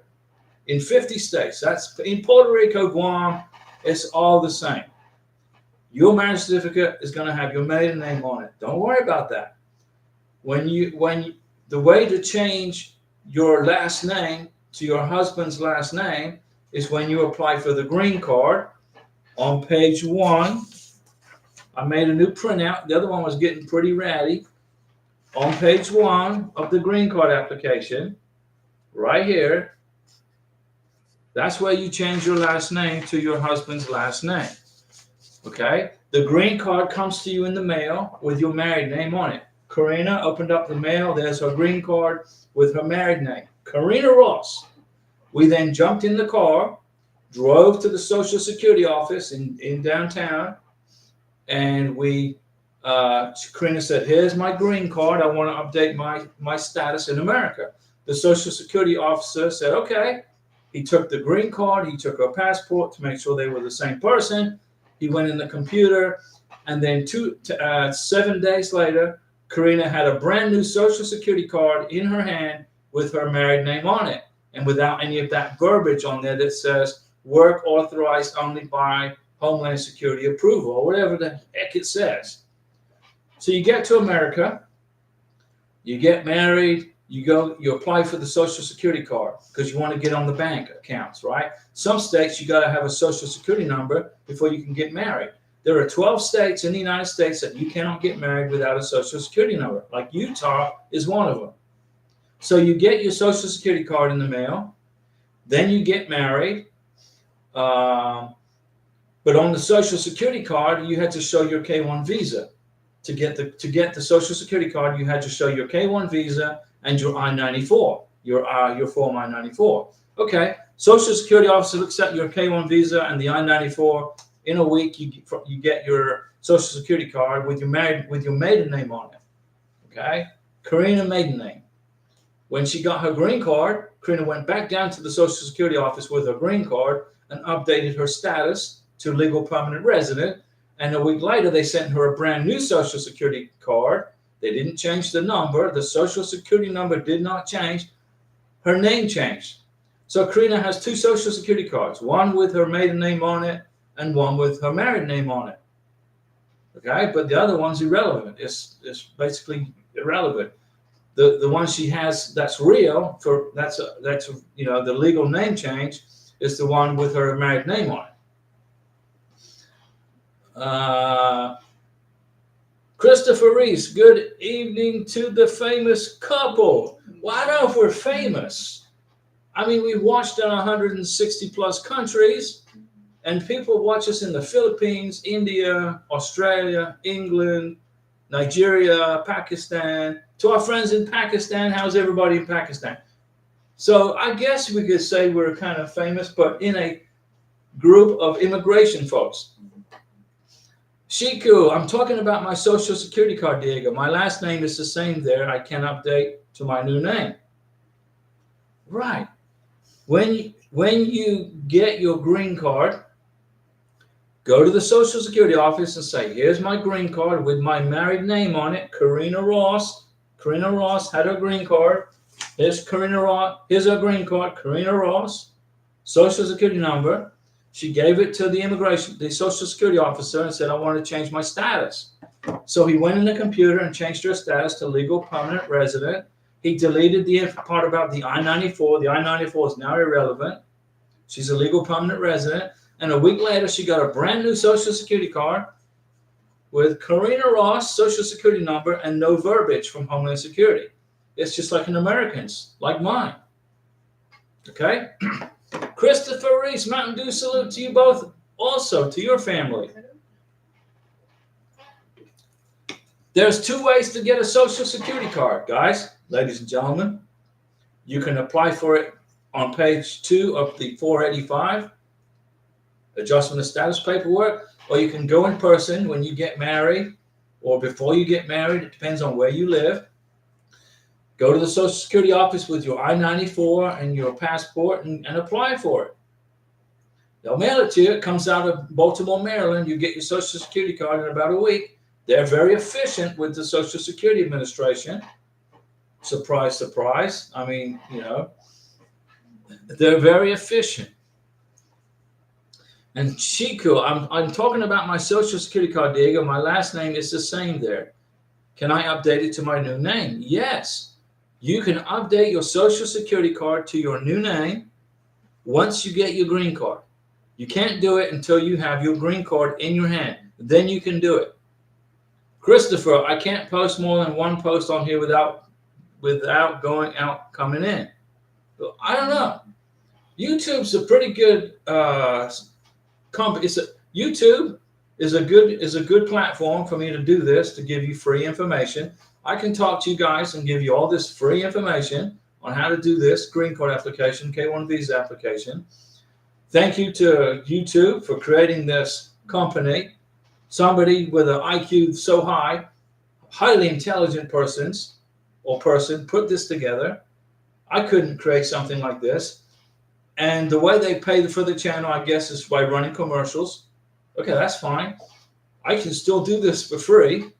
In 50 states. That's in Puerto Rico, Guam. It's all the same. Your marriage certificate is going to have your maiden name on it. Don't worry about that. The way to change your last name to your husband's last name is when you apply for the green card. On page 1, I made a new printout. The other one was getting pretty ratty. On page 1 of the green card application, right here, that's where you change your last name to your husband's last name. Okay? The green card comes to you in the mail with your married name on it. Karina opened up the mail. There's her green card with her married name. Karina Ross. We then jumped in the car, drove to the Social Security office in downtown, and Karina said, here's my green card. I want to update my status in America. The Social Security officer said, okay. He took the green card. He took her passport to make sure they were the same person. He went in the computer. And then 7 days later, Karina had a brand new Social Security card in her hand with her married name on it. And without any of that verbiage on there that says work authorized only by Homeland Security approval or whatever the heck it says. So you get to America, you get married, you apply for the Social Security card because you want to get on the bank accounts, right? Some states you got to have a Social Security number before you can get married. There are 12 states in the United States that you cannot get married without a Social Security number. Like Utah is one of them. So you get your Social Security card in the mail, then you get married. But on the Social Security card, you had to show your K1 visa. To get the Social Security card, you had to show your K1 visa and your I-94, your form I-94. Okay, Social Security officer looks at your K1 visa and the I-94. In a week, you get your Social Security card with your maiden name on it. Okay, Karina maiden name. When she got her green card, Karina went back down to the Social Security office with her green card and updated her status to legal permanent resident. And a week later, they sent her a brand new Social Security card. They didn't change the number. The Social Security number did not change. Her name changed. So Karina has 2 Social Security cards, one with her maiden name on it and one with her married name on it. Okay, but the other one's irrelevant. It's basically irrelevant. The one she has that's real that's the legal name change is the one with her married name on it. Christopher Reese, good evening to the famous couple. Well, I don't know if we're famous. I mean, we watched in 160 plus countries, and people watch us in the Philippines, India, Australia, England, Nigeria, Pakistan. To our friends in Pakistan, how's everybody in Pakistan? So I guess we could say we're kind of famous, but in a group of immigration folks. Shiku, I'm talking about my social security card, Diego. My last name is the same there. I can update to my new name. Right. When you get your green card, go to the Social Security office and say, here's my green card with my married name on it, Karina Ross. Karina Ross had her green card. Here's Karina Ross. Here's her green card, Karina Ross. Social Security number. She gave it to the Social Security officer and said, I want to change my status. So he went in the computer and changed her status to legal permanent resident. He deleted the part about the I-94. The I-94 is now irrelevant. She's a legal permanent resident. And a week later, she got a brand new Social Security card with Karina Ross Social Security number and no verbiage from Homeland Security. It's just like an American's, like mine. Okay? Christopher Reese, Mountain Dew salute to you both, also to your family. There's two ways to get a Social Security card, guys, ladies and gentlemen. You can apply for it on page 2 of the 485, adjustment of status paperwork, or you can go in person when you get married or before you get married. It depends on where you live. Go to the Social Security office with your I-94 and your passport and apply for it. They'll mail it to you. It comes out of Baltimore, Maryland. You get your Social Security card in about a week. They're very efficient with the Social Security Administration. Surprise, surprise. I mean, they're very efficient. And Chico, I'm talking about my Social Security card, Diego. My last name is the same there. Can I update it to my new name? Yes. You can update your Social Security card to your new name once you get your green card. You can't do it until you have your green card in your hand. Then you can do it. Christopher, I can't post more than one post on here without going out, coming in. So, I don't know. YouTube's a pretty good company. YouTube is a good platform for me to do this, to give you free information. I can talk to you guys and give you all this free information on how to do this green card application, K-1 visa application. Thank you to YouTube for creating this company. Somebody with an IQ so high, highly intelligent person put this together. I couldn't create something like this. And the way they pay for the channel, I guess, is by running commercials. Okay, that's fine. I can still do this for free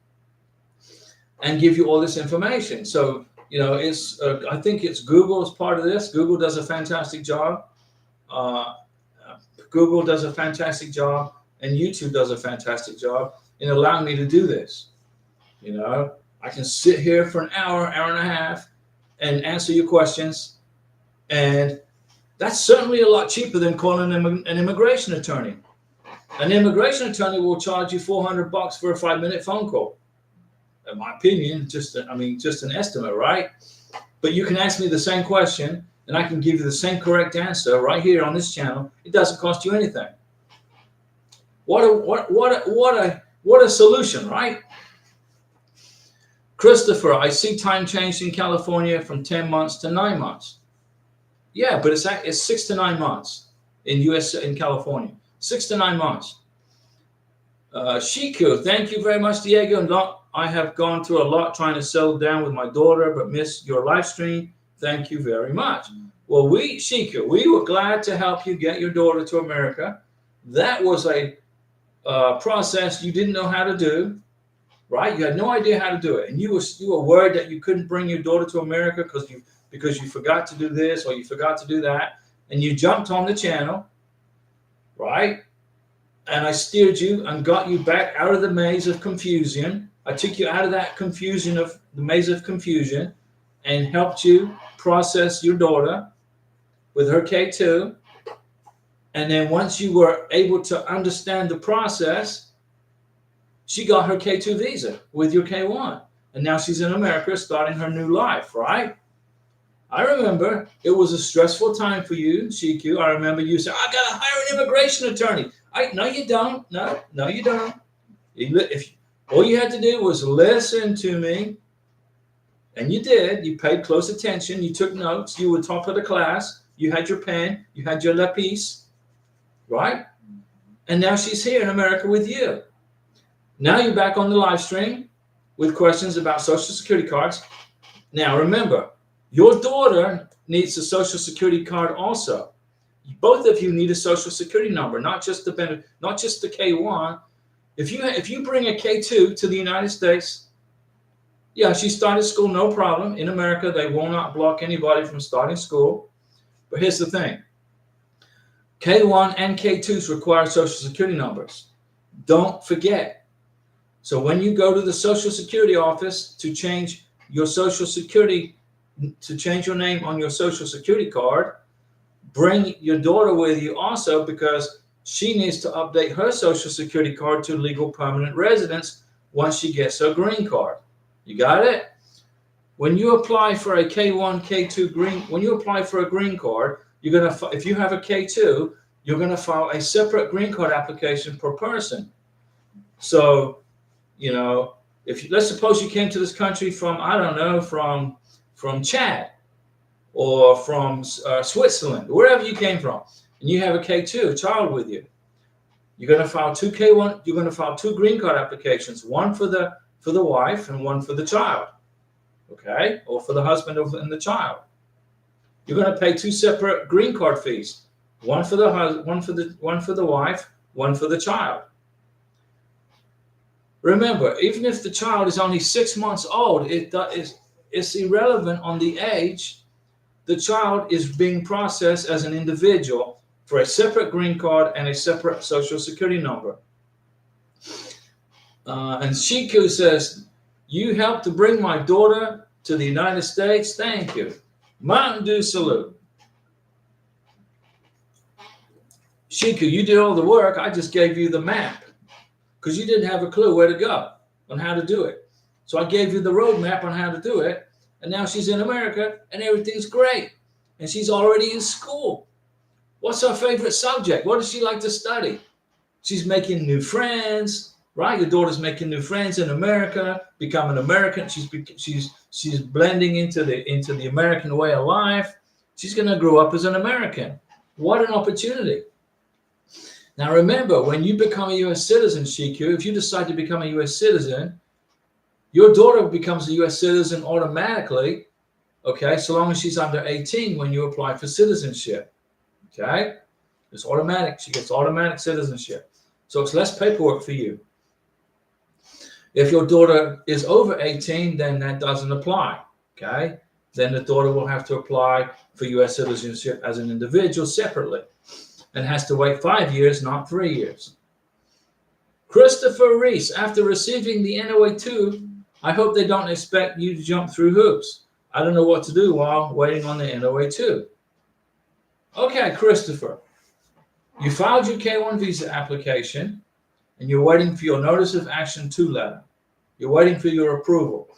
and give you all this information. So, it's I think it's Google is part of this. Google does a fantastic job. Google does a fantastic job, and YouTube does a fantastic job in allowing me to do this. I can sit here for an hour and a half and answer your questions, and that's certainly a lot cheaper than calling an immigration attorney. An immigration attorney will charge you $400 for a 5-minute phone call. In my opinion, just an estimate, right? But you can ask me the same question, and I can give you the same correct answer right here on this channel. It doesn't cost you anything. What a solution, right? Christopher, I see time changed in California from 10 months to 9 months. Yeah, but it's 6 to 9 months in California. 6 to 9 months. Shiku, thank you very much, Diego. And I have gone through a lot trying to settle down with my daughter, but missed your live stream. Thank you very much. Well, Shiku, we were glad to help you get your daughter to America. That was a process you didn't know how to do, right? You had no idea how to do it, and you were worried that you couldn't bring your daughter to America because you forgot to do this or you forgot to do that, and you jumped on the channel, right? and I steered you and got you back out of the maze of confusion. I took you out of that confusion of the maze of confusion and helped you process your daughter with her K2. And then once you were able to understand the process, she got her K2 visa with your K1. And now she's in America starting her new life, right? I remember it was a stressful time for you, CQ. I remember you said, I got to hire an immigration attorney. No, you don't. No, you don't. All you had to do was listen to me, and you did. You paid close attention. You took notes. You were top of the class. You had your pen. You had your lapis, right? And now she's here in America with you. Now you're back on the live stream with questions about Social Security cards. Now remember, your daughter needs a Social Security card also. Both of you need a Social Security number, not just the K1. If you bring a K2 to the United States, yeah, she started school, no problem. In America, they will not block anybody from starting school. But here's the thing. K1 and K2s require Social Security numbers. Don't forget. So when you go to the Social Security office to change your Social Security, to change your name on your Social Security card, bring your daughter with you also, because she needs to update her Social Security card to legal permanent residence once she gets her green card. You got it? When you apply for a K1, K2 green, when you apply for a green card, you're going to, if you have a K2, you're going to file a separate green card application per person. So, you know, let's suppose you came to this country from, I don't know, from Chad or from Switzerland, wherever you came from, and you have a K2, a child with you. You're going to file two K1. You're going to file two green card applications, one for the wife and one for the child, okay, or for the husband and the child. You're going to pay two separate green card fees, one for the husband, one for the wife, one for the child. Remember, even if the child is only 6 months old, it's irrelevant on the age. The child is being processed as an individual for a separate green card and a separate Social Security number. And Shiku says, you helped to bring my daughter to the United States. Thank you. Mountain Dew salute. Shiku, you did all the work. I just gave you the map because you didn't have a clue where to go on how to do it. So I gave you the roadmap on how to do it. And now she's in America and everything's great. And she's already in school. What's her favorite subject? What does she like to study? She's making new friends, right? Your daughter's making new friends in America, becoming American. She's blending into the American way of life. She's going to grow up as an American. What an opportunity. Now remember, when you become a U.S. citizen, Shiku, if you decide to become a U.S. citizen, your daughter becomes a U.S. citizen automatically, okay, so long as she's under 18 when you apply for citizenship, okay? It's automatic. She gets automatic citizenship. So it's less paperwork for you. If your daughter is over 18, then that doesn't apply, okay? Then the daughter will have to apply for U.S. citizenship as an individual separately and has to wait 5 years, not 3 years. Christopher Reese, after receiving the NOA2, I hope they don't expect you to jump through hoops. I don't know what to do while waiting on the NOA2. Okay, Christopher, you filed your K1 visa application and you're waiting for your Notice of Action 2 letter. You're waiting for your approval.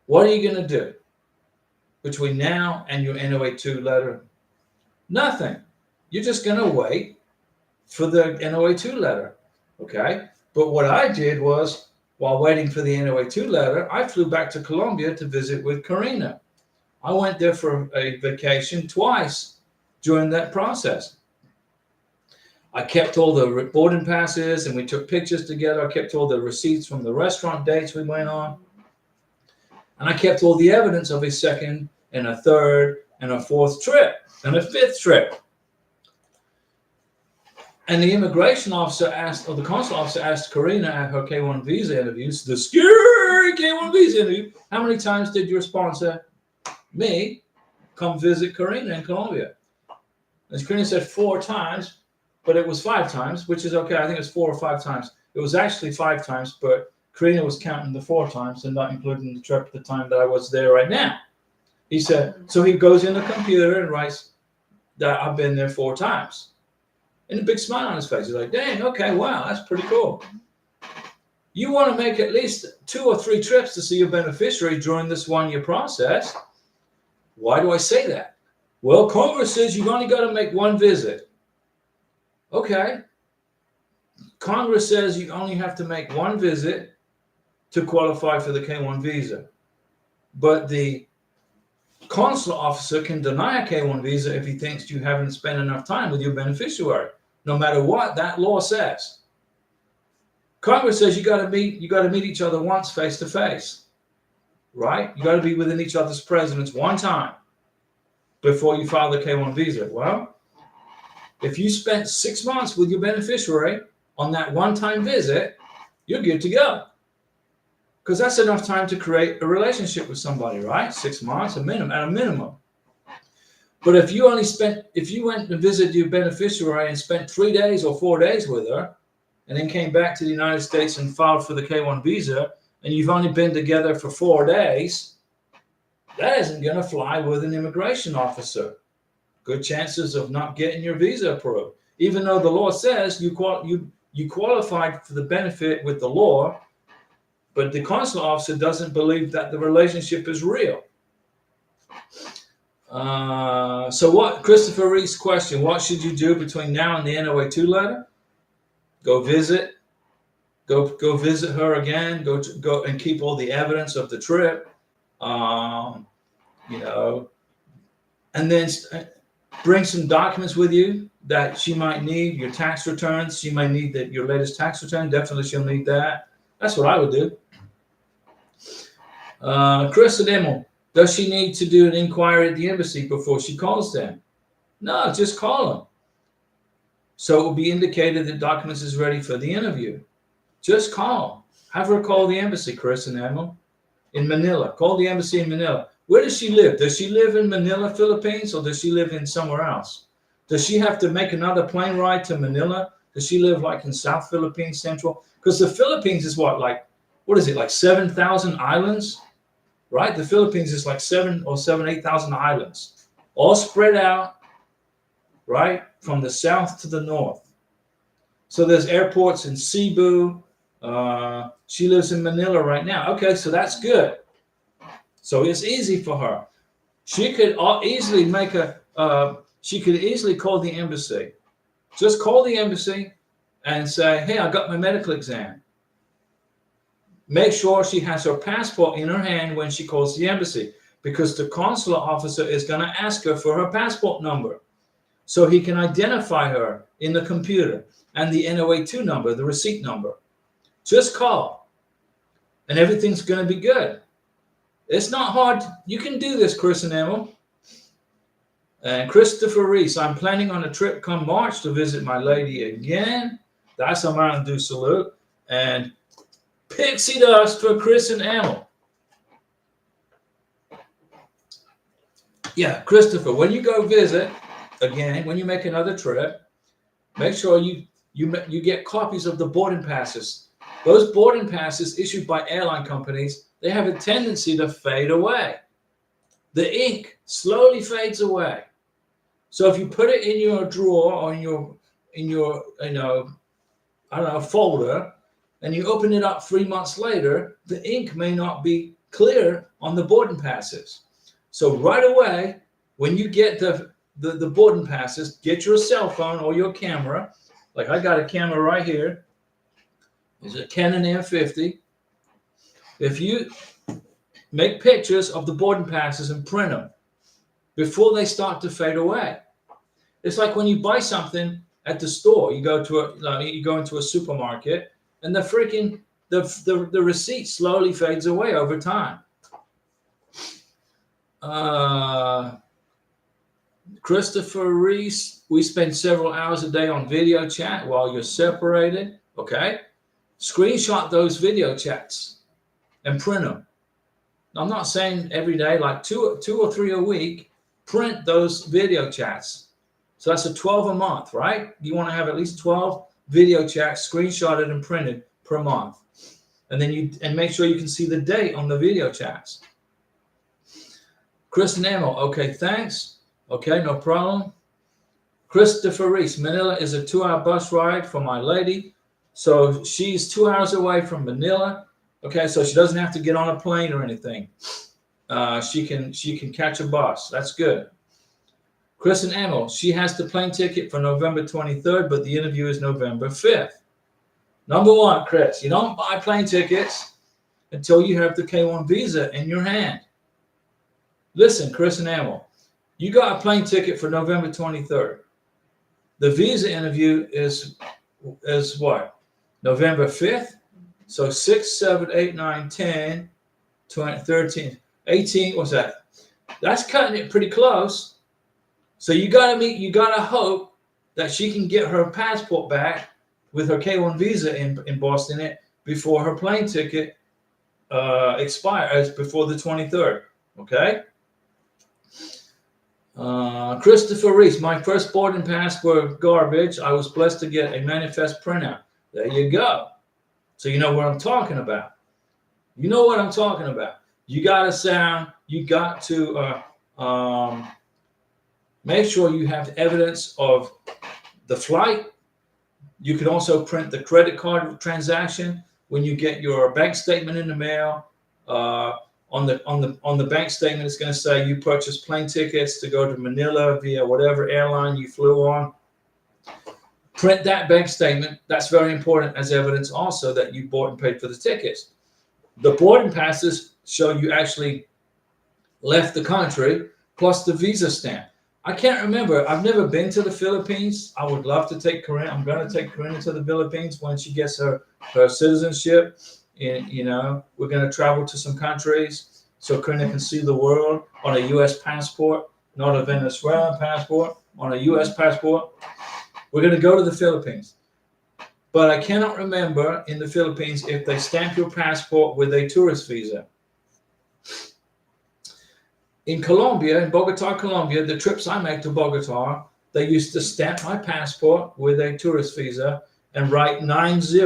What are you going to do between now and your NOA2 letter? Nothing. You're just going to wait for the NOA2 letter, okay? But what I did was, while waiting for the NOA2 letter, I flew back to Colombia to visit with Karina. I went there for a vacation twice during that process. I kept all the boarding passes and we took pictures together. I kept all the receipts from the restaurant dates we went on. And I kept all the evidence of a second and a third and a fourth trip and a fifth trip. And the immigration officer asked, or the consular officer asked Karina at her K1 visa interviews, the scary K1 visa interview, how many times did your sponsor, me, come visit Karina in Colombia? And Karina said 4 times. but it was 5 times, which is okay. I think it was 4 or 5 times. It was actually 5 times, but Karina was counting the 4 times and not including the trip at the time that I was there right now. He said, so he goes in the computer and writes that I've been there 4 times. And a big smile on his face. He's like, dang, okay, wow, that's pretty cool. You want to make at least 2 or 3 trips to see your beneficiary during this 1-year process. Why do I say that? Well, Congress says you've only got to make 1 visit. Okay. Congress says you only have to make 1 visit to qualify for the K-1 visa. But the consular officer can deny a K-1 visa if he thinks you haven't spent enough time with your beneficiary, no matter what that law says. Congress says you got to meet each other once face to face, right? You got to be within each other's presence 1 time before you file the K-1 visa. Well, if you spent 6 months with your beneficiary on that 1-time visit, you're good to go. Because that's enough time to create a relationship with somebody, right? 6 months at a minimum. But if you went to visit your beneficiary and spent 3 days or 4 days with her, and then came back to the United States and filed for the K-1 visa, and you've only been together for 4 days, that isn't going to fly with an immigration officer. Good chances of not getting your visa approved, even though the law says you qualified for the benefit with the law. But the consular officer doesn't believe that the relationship is real. So what, Christopher Reese's question, what should you do between now and the NOA2 letter? Go visit her again, go and keep all the evidence of the trip, and then bring some documents with you that she might need, your tax returns. She might need your latest tax return. Definitely she'll need that. That's what I would do. Chris and Emil, does she need to do an inquiry at the embassy before she calls them? No, just call them. So it will be indicated that documents is ready for the interview. Just call. Have her call the embassy, Chris and Emil, in Manila. Call the embassy in Manila. Where does she live? Does she live in Manila, Philippines, or does she live in somewhere else? Does she have to make another plane ride to Manila? Does she live like in South Philippines, Central? Because the Philippines is like 7,000 islands, right? The Philippines is like 8,000 islands, all spread out, right, from the south to the north. So there's airports in Cebu. She lives in Manila right now. Okay, so that's good. So it's easy for her. She could easily she could easily call the embassy. Just call the embassy and say, hey, I got my medical exam. Make sure she has her passport in her hand when she calls the embassy, because the consular officer is going to ask her for her passport number so he can identify her in the computer, and the NOA2 number, the receipt number. Just call and everything's going to be good. It's not hard. You can do this, Chris and Emil. And Christopher Reese, I'm planning on a trip come March to visit my lady again. That's a Mountain Dew salute. And pixie dust for Chris and Emil. Yeah, Christopher, when you go visit again, when you make another trip, make sure you get copies of the boarding passes. Those boarding passes issued by airline companies, they have a tendency to fade away. The ink slowly fades away. So if you put it in your drawer or in your folder, and you open it up 3 months later, the ink may not be clear on the boarding passes. So right away, when you get the boarding passes, get your cell phone or your camera. Like I got a camera right here. It's a Canon M50. If you make pictures of the boarding passes and print them before they start to fade away. It's like when you buy something at the store, you go into a supermarket, and the receipt slowly fades away over time. Christopher Reese, we spend several hours a day on video chat while you're separated. Okay, screenshot those video chats and print them. I'm not saying every day, like two or three a week. Print those video chats So that's a 12 a month, right? You want to have at least 12 video chats screenshotted and printed per month. And then make sure you can see the date on the video chats. Chris and Emil, okay, thanks. Okay, no problem. Christopher Reese, Manila is a 2-hour bus ride for my lady. So she's 2 hours away from Manila. Okay, so she doesn't have to get on a plane or anything. She can catch a bus. That's good. Chris and Emil, she has the plane ticket for November 23rd, but the interview is November 5th. Number one, Chris, you don't buy plane tickets until you have the K1 visa in your hand. Listen, Chris and Emil, you got a plane ticket for November 23rd. The visa interview is what? November 5th? So 6, 7, 8, 9, 10, 20, 13, 18, what's that? That's cutting it pretty close. So you gotta hope that she can get her passport back with her K1 visa in Boston before her plane ticket expires before the 23rd. Okay? Christopher Reese, my first boarding pass were garbage. I was blessed to get a manifest printout. There you go. So you know what I'm talking about. You know what I'm talking about. You got to make sure you have evidence of the flight. You can also print the credit card transaction when you get your bank statement in the mail. On the bank statement, it's going to say you purchased plane tickets to go to Manila via whatever airline you flew on. Print that bank statement. That's very important as evidence also that you bought and paid for the tickets. The boarding passes show you actually left the country, plus the visa stamp. I can't remember. I've never been to the Philippines. I would love to take Corinne. I'm going to take Corinne to the Philippines when she gets her citizenship. And, we're going to travel to some countries so Corinne can see the world on a U.S. passport, not a Venezuelan passport, on a U.S. passport. We're going to go to the Philippines. But I cannot remember in the Philippines if they stamp your passport with a tourist visa. In Colombia, in Bogota, Colombia, the trips I make to Bogota, they used to stamp my passport with a tourist visa and write 90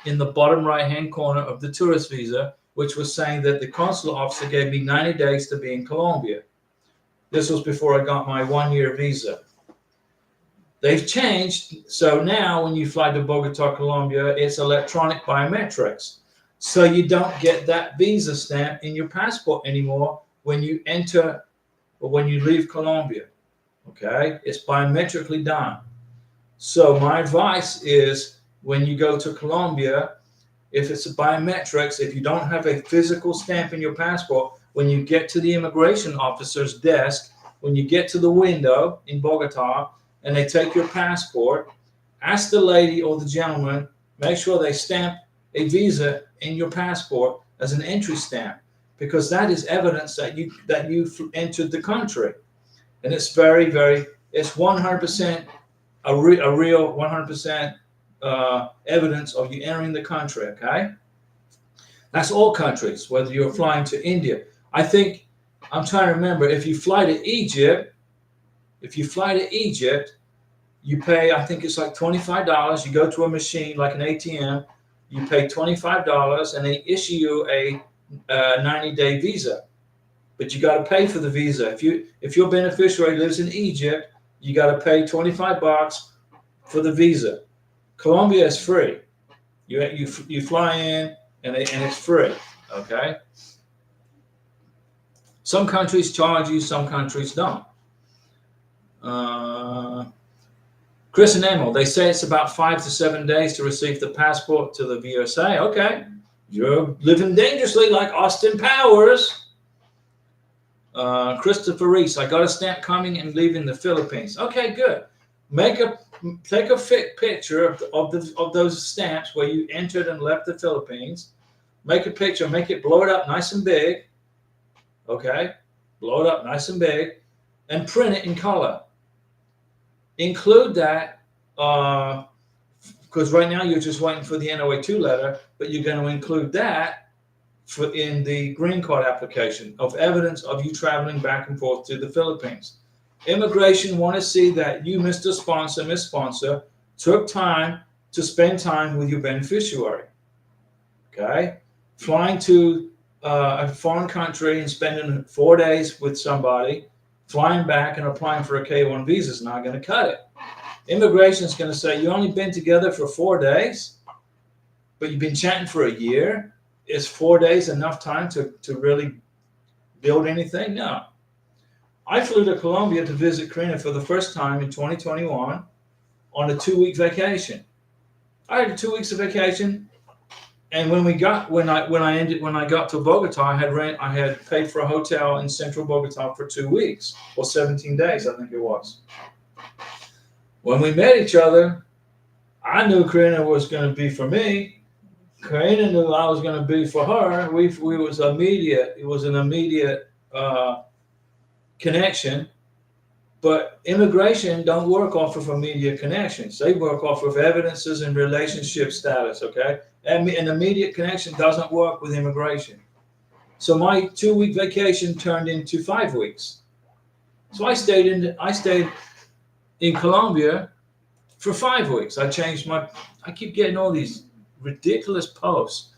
in the bottom right-hand corner of the tourist visa, which was saying that the consular officer gave me 90 days to be in Colombia. This was before I got my 1-year visa. They've changed, so now when you fly to Bogota, Colombia, it's electronic biometrics. So you don't get that visa stamp in your passport anymore when you enter or when you leave Colombia. Okay? It's biometrically done. So my advice is when you go to Colombia, if it's a biometrics, if you don't have a physical stamp in your passport, when you get to the immigration officer's desk, when you get to the window in Bogota and they take your passport, ask the lady or the gentleman, make sure they stamp a visa in your passport as an entry stamp, because that is evidence that you entered the country. And it's it's 100% a real 100% evidence of you entering the country, okay? That's all countries, whether you're flying to India. I'm trying to remember, if you fly to Egypt, you pay, I think it's like $25. You go to a machine like an ATM, you pay $25 and they issue you a 90-day visa. But you got to pay for the visa. If your beneficiary lives in Egypt, you got to pay $25 for the visa. Colombia is free. You fly in and it's free. Okay. Some countries charge you, some countries don't. Chris and Emil, they say it's about 5 to 7 days to receive the passport to the VSA. Okay. You're living dangerously like Austin Powers. Christopher Reese, I got a stamp coming and leaving the Philippines. Okay, good. Take a picture of those stamps where you entered and left the Philippines. Make a picture, blow it up nice and big. Okay, blow it up nice and big, and print it in color. Include that, because right now you're just waiting for the NOA2 letter, but you're going to include that in the green card application of evidence of you traveling back and forth to the Philippines. Immigration want to see that you, Mr. Sponsor, Miss Sponsor, took time to spend time with your beneficiary. Okay? Flying to a foreign country and spending 4 days with somebody, flying back and applying for a K-1 visa is not going to cut it. Immigration is going to say, you only been together for 4 days, but you've been chatting for a year. Is 4 days enough time to really build anything? No. I flew to Colombia to visit Karina for the first time in 2021 on a 2-week vacation. I had 2 weeks of vacation, and when I got to Bogota, I had paid for a hotel in central Bogota for 2 weeks or 17 days, I think it was. When we met each other, I knew Karina was going to be for me. Karina knew I was going to be for her. We was immediate. It was an immediate connection. But immigration don't work off of immediate connections. They work off of evidences and relationship status, okay? And an immediate connection doesn't work with immigration. So my 2-week vacation turned into 5 weeks. So I stayed in Colombia for 5 weeks. I keep getting all these ridiculous posts.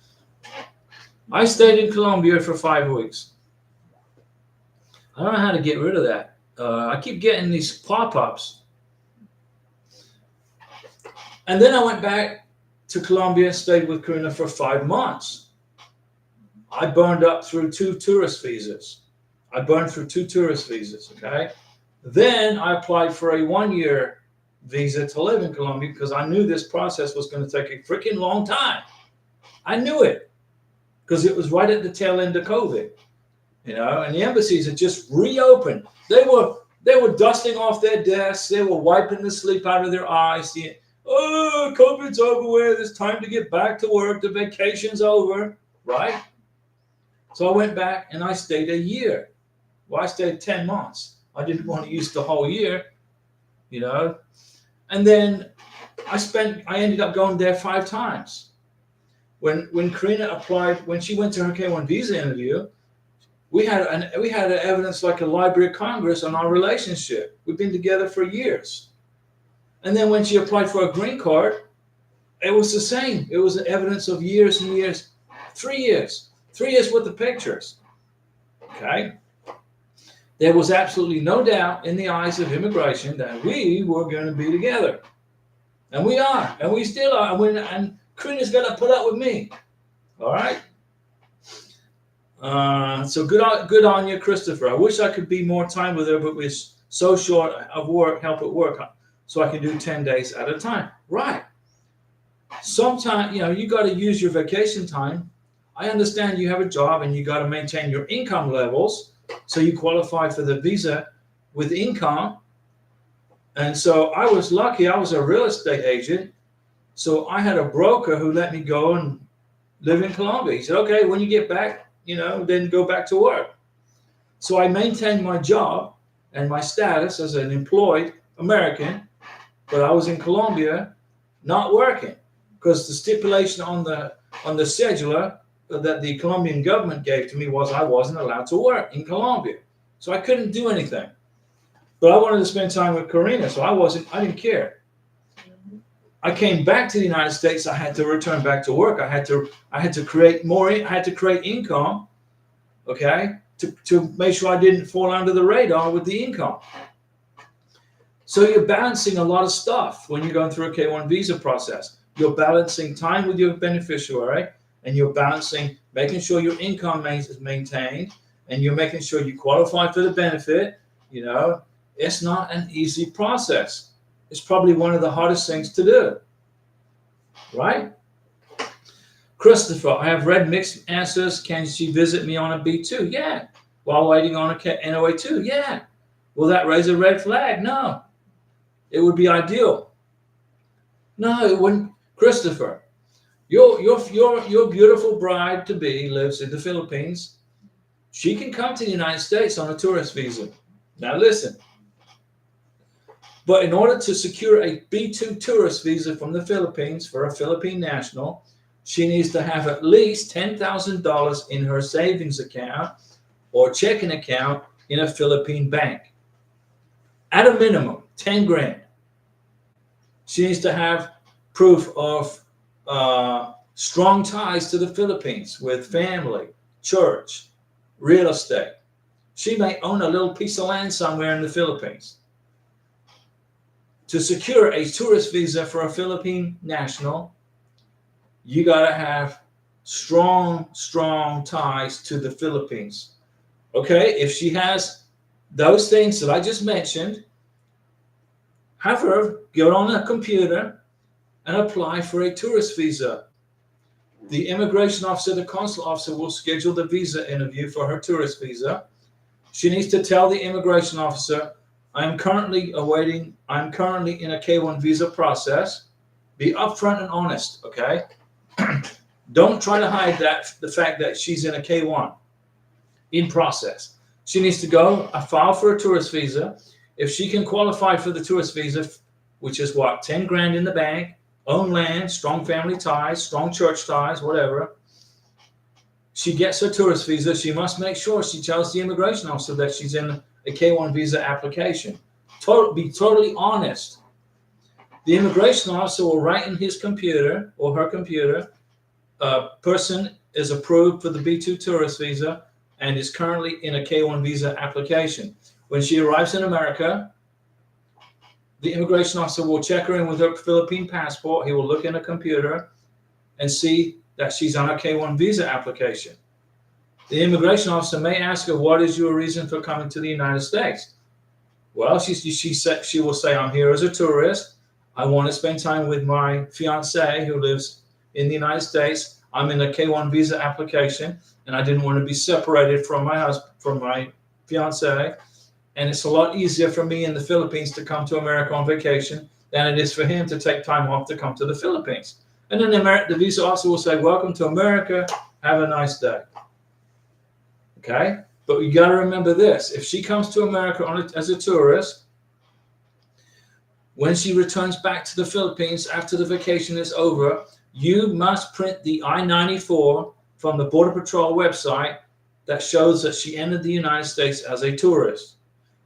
I stayed in Colombia for 5 weeks. I don't know how to get rid of that. I keep getting these pop-ups. And then I went back to Colombia and stayed with Karina for 5 months. I burned up through 2 tourist visas. Okay? Then I applied for a 1-year visa to live in Colombia because I knew this process was going to take a freaking long time. I knew it because it was right at the tail end of COVID. And the embassies had just reopened. They were dusting off their desks. They were wiping the sleep out of their eyes. Oh, COVID's over with. It's time to get back to work. The vacation's over, right? So I went back and I stayed a year. Well, I stayed 10 months. I didn't want to use the whole year, And then I ended up going there 5 times. When Karina applied, when she went to her K-1 visa interview, we had evidence like a Library of Congress on our relationship. We've been together for years. And then when she applied for a green card, it was the same. It was evidence of years and years. 3 years. 3 years worth of pictures. Okay? There was absolutely no doubt in the eyes of immigration that we were going to be together. And we are. And we still are. And Karina's going to put up with me. All right? So good on you, Christopher. I wish I could be more time with her, but we're so short of help at work, so I can do 10 days at a time. Right. Sometimes, you got to use your vacation time. I understand you have a job and you got to maintain your income levels so you qualify for the visa with income. And so I was lucky. I was a real estate agent. So I had a broker who let me go and live in Colombia. He said, okay, when you get back, then go back to work. So I maintained my job and my status as an employed American, but I was in Colombia not working because the stipulation on the scheduler that the Colombian government gave to me was I wasn't allowed to work in Colombia. So I couldn't do anything. But I wanted to spend time with Karina, so I didn't care. I came back to the United States. I had to return back to work. I had to create more. I had to create income, okay, to make sure I didn't fall under the radar with the income. So you're balancing a lot of stuff when you're going through a K-1 visa process. You're balancing time with your beneficiary, and you're balancing making sure your income is maintained, and you're making sure you qualify for the benefit. It's not an easy process. It's probably one of the hardest things to do, right? Christopher, I have read mixed answers. Can she visit me on a B2? Yeah. While waiting on a NOA2? Yeah. Will that raise a red flag? No. It would be ideal. No, it wouldn't. Christopher, your beautiful bride to be lives in the Philippines. She can come to the United States on a tourist visa. Now listen. But in order to secure a B2 tourist visa from the Philippines for a Philippine national, she needs to have at least $10,000 in her savings account or checking account in a Philippine bank. At a minimum, 10 grand. She needs to have proof of strong ties to the Philippines with family, church, real estate. She may own a little piece of land somewhere in the Philippines. To secure a tourist visa for a Philippine national, you got to have strong ties to the Philippines. Okay, if she has those things that I just mentioned, have her get on a computer and apply for a tourist visa. The immigration officer, the consular officer will schedule the visa interview for her tourist visa. She needs to tell the immigration officer, I'm currently in a K1 visa process. Be upfront and honest, okay? Don't try to hide the fact that she's in a K1 in process. She needs to go file for a tourist visa. If she can qualify for the tourist visa, which is what, 10 grand in the bank, own land, strong family ties, strong church ties, whatever, she gets her tourist visa. She must make sure she tells the immigration officer that she's in a K1 visa application. Be totally honest. The immigration officer will write in his computer or her computer, person is approved for the B2 tourist visa and is currently in a K1 visa application. When she arrives in America, the immigration officer will check her in with her Philippine passport. He will look in a computer and see that she's on a K1 visa application. The immigration officer may ask her, what is your reason for coming to the United States? Well, she will say, I'm here as a tourist. I want to spend time with my fiance who lives in the United States. I'm in a K1 visa application, and I didn't want to be separated from my husband, from my fiance. And it's a lot easier for me in the Philippines to come to America on vacation than it is for him to take time off to come to the Philippines. And then the visa officer will say, welcome to America. Have a nice day. Okay? But you got to remember this. If she comes to America as a tourist, when she returns back to the Philippines after the vacation is over, you must print the I-94 from the Border Patrol website that shows that she entered the United States as a tourist.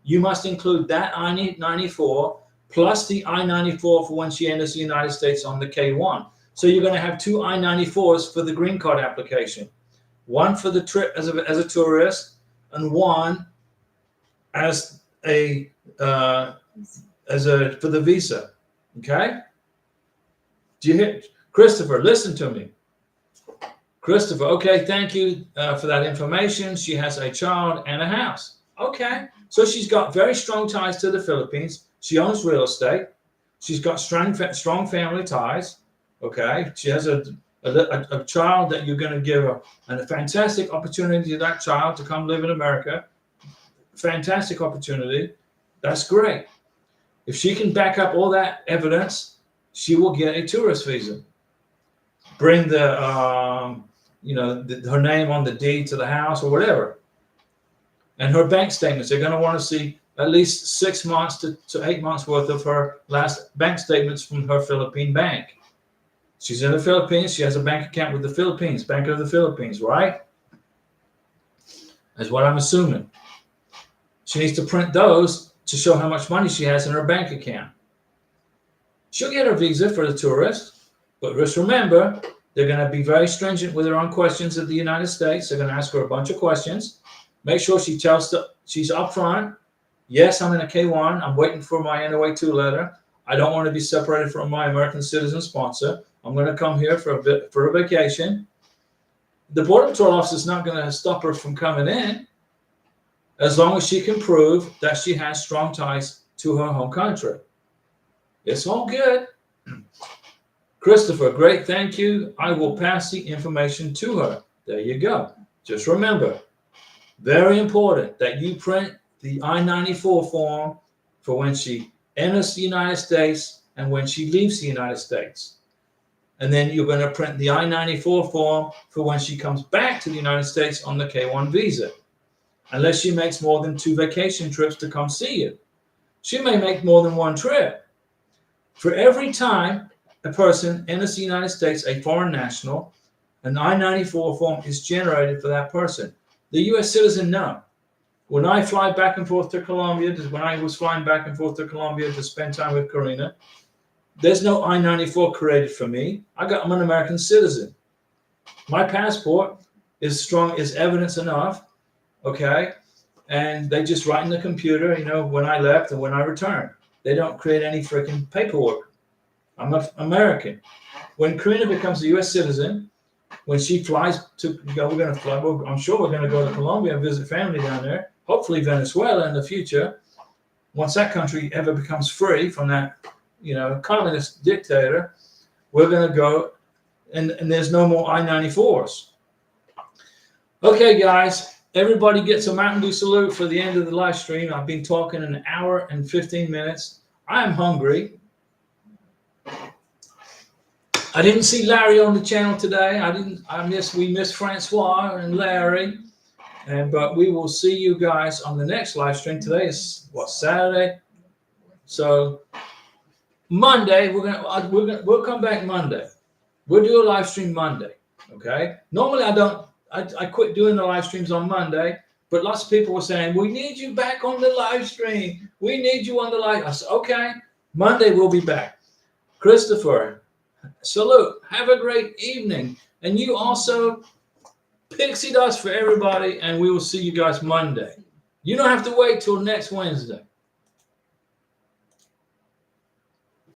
You must include that I-94 plus the I-94 for when she enters the United States on the K1. So you're going to have two I-94s for the green card application. One for the trip as a tourist, and one as for the visa. Okay? Do you hear? Christopher, listen to me. Christopher, okay, thank you for that information. She has a child and a house. Okay. So she's got very strong ties to the Philippines. She owns real estate. She's got strong family ties. Okay. She has a child that you're going to give a fantastic opportunity to that child to come live in America. Fantastic opportunity. That's great. If she can back up all that evidence, she will get a tourist visa. Bring her name on the deed to the house or whatever. And her bank statements, they're going to want to see at least 6 months to 8 months worth of her last bank statements from her Philippine bank. She's in the Philippines. She has a bank account with the Philippines, Bank of the Philippines, right? That's what I'm assuming. She needs to print those to show how much money she has in her bank account. She'll get her visa for the tourist, but just remember, they're going to be very stringent with her on questions of the United States. They're going to ask her a bunch of questions. Make sure she tells she's upfront. Yes, I'm in a K1. I'm waiting for my NOA2 letter. I don't want to be separated from my American citizen sponsor. I'm going to come here for a vacation. The Border Patrol officer is not going to stop her from coming in as long as she can prove that she has strong ties to her home country. It's all good. Christopher, great, thank you. I will pass the information to her. There you go. Just remember, very important that you print the I-94 form for when she enters the United States and when she leaves the United States. And then you're going to print the I-94 form for when she comes back to the United States on the K1 visa, unless she makes more than 2 vacation trips to come see you. She may make more than 1 trip. For every time a person enters the United States, a foreign national, an I-94 form is generated for that person. The U.S. citizen, no. When I fly back and forth to Colombia, when I was flying back and forth to Colombia to spend time with Karina, there's no I-94 created for me. I'm an American citizen. My passport is strong, is evidence enough, okay? And they just write in the computer, when I left and when I returned. They don't create any freaking paperwork. I'm an American. When Karina becomes a U.S. citizen, when she flies we're going to fly. I'm sure we're going to go to Colombia and visit family down there. Hopefully Venezuela in the future. Once that country ever becomes free from that, communist dictator, we're going to go, and there's no more I-94s. Okay, guys. Everybody gets a Mountain Dew salute for the end of the live stream. I've been talking an hour and 15 minutes. I am hungry. I didn't see Larry on the channel today. We missed Francois and Larry. But we will see you guys on the next live stream. Today is Saturday. So Monday, we'll come back Monday. We'll do a live stream Monday. Okay. Normally I quit doing the live streams on Monday, but lots of people were saying, we need you back on the live stream. We need you on the live. I said, okay, Monday we'll be back. Christopher, salute. Have a great evening. And you also, pixie dust for everybody, and we will see you guys Monday. You don't have to wait till next Wednesday.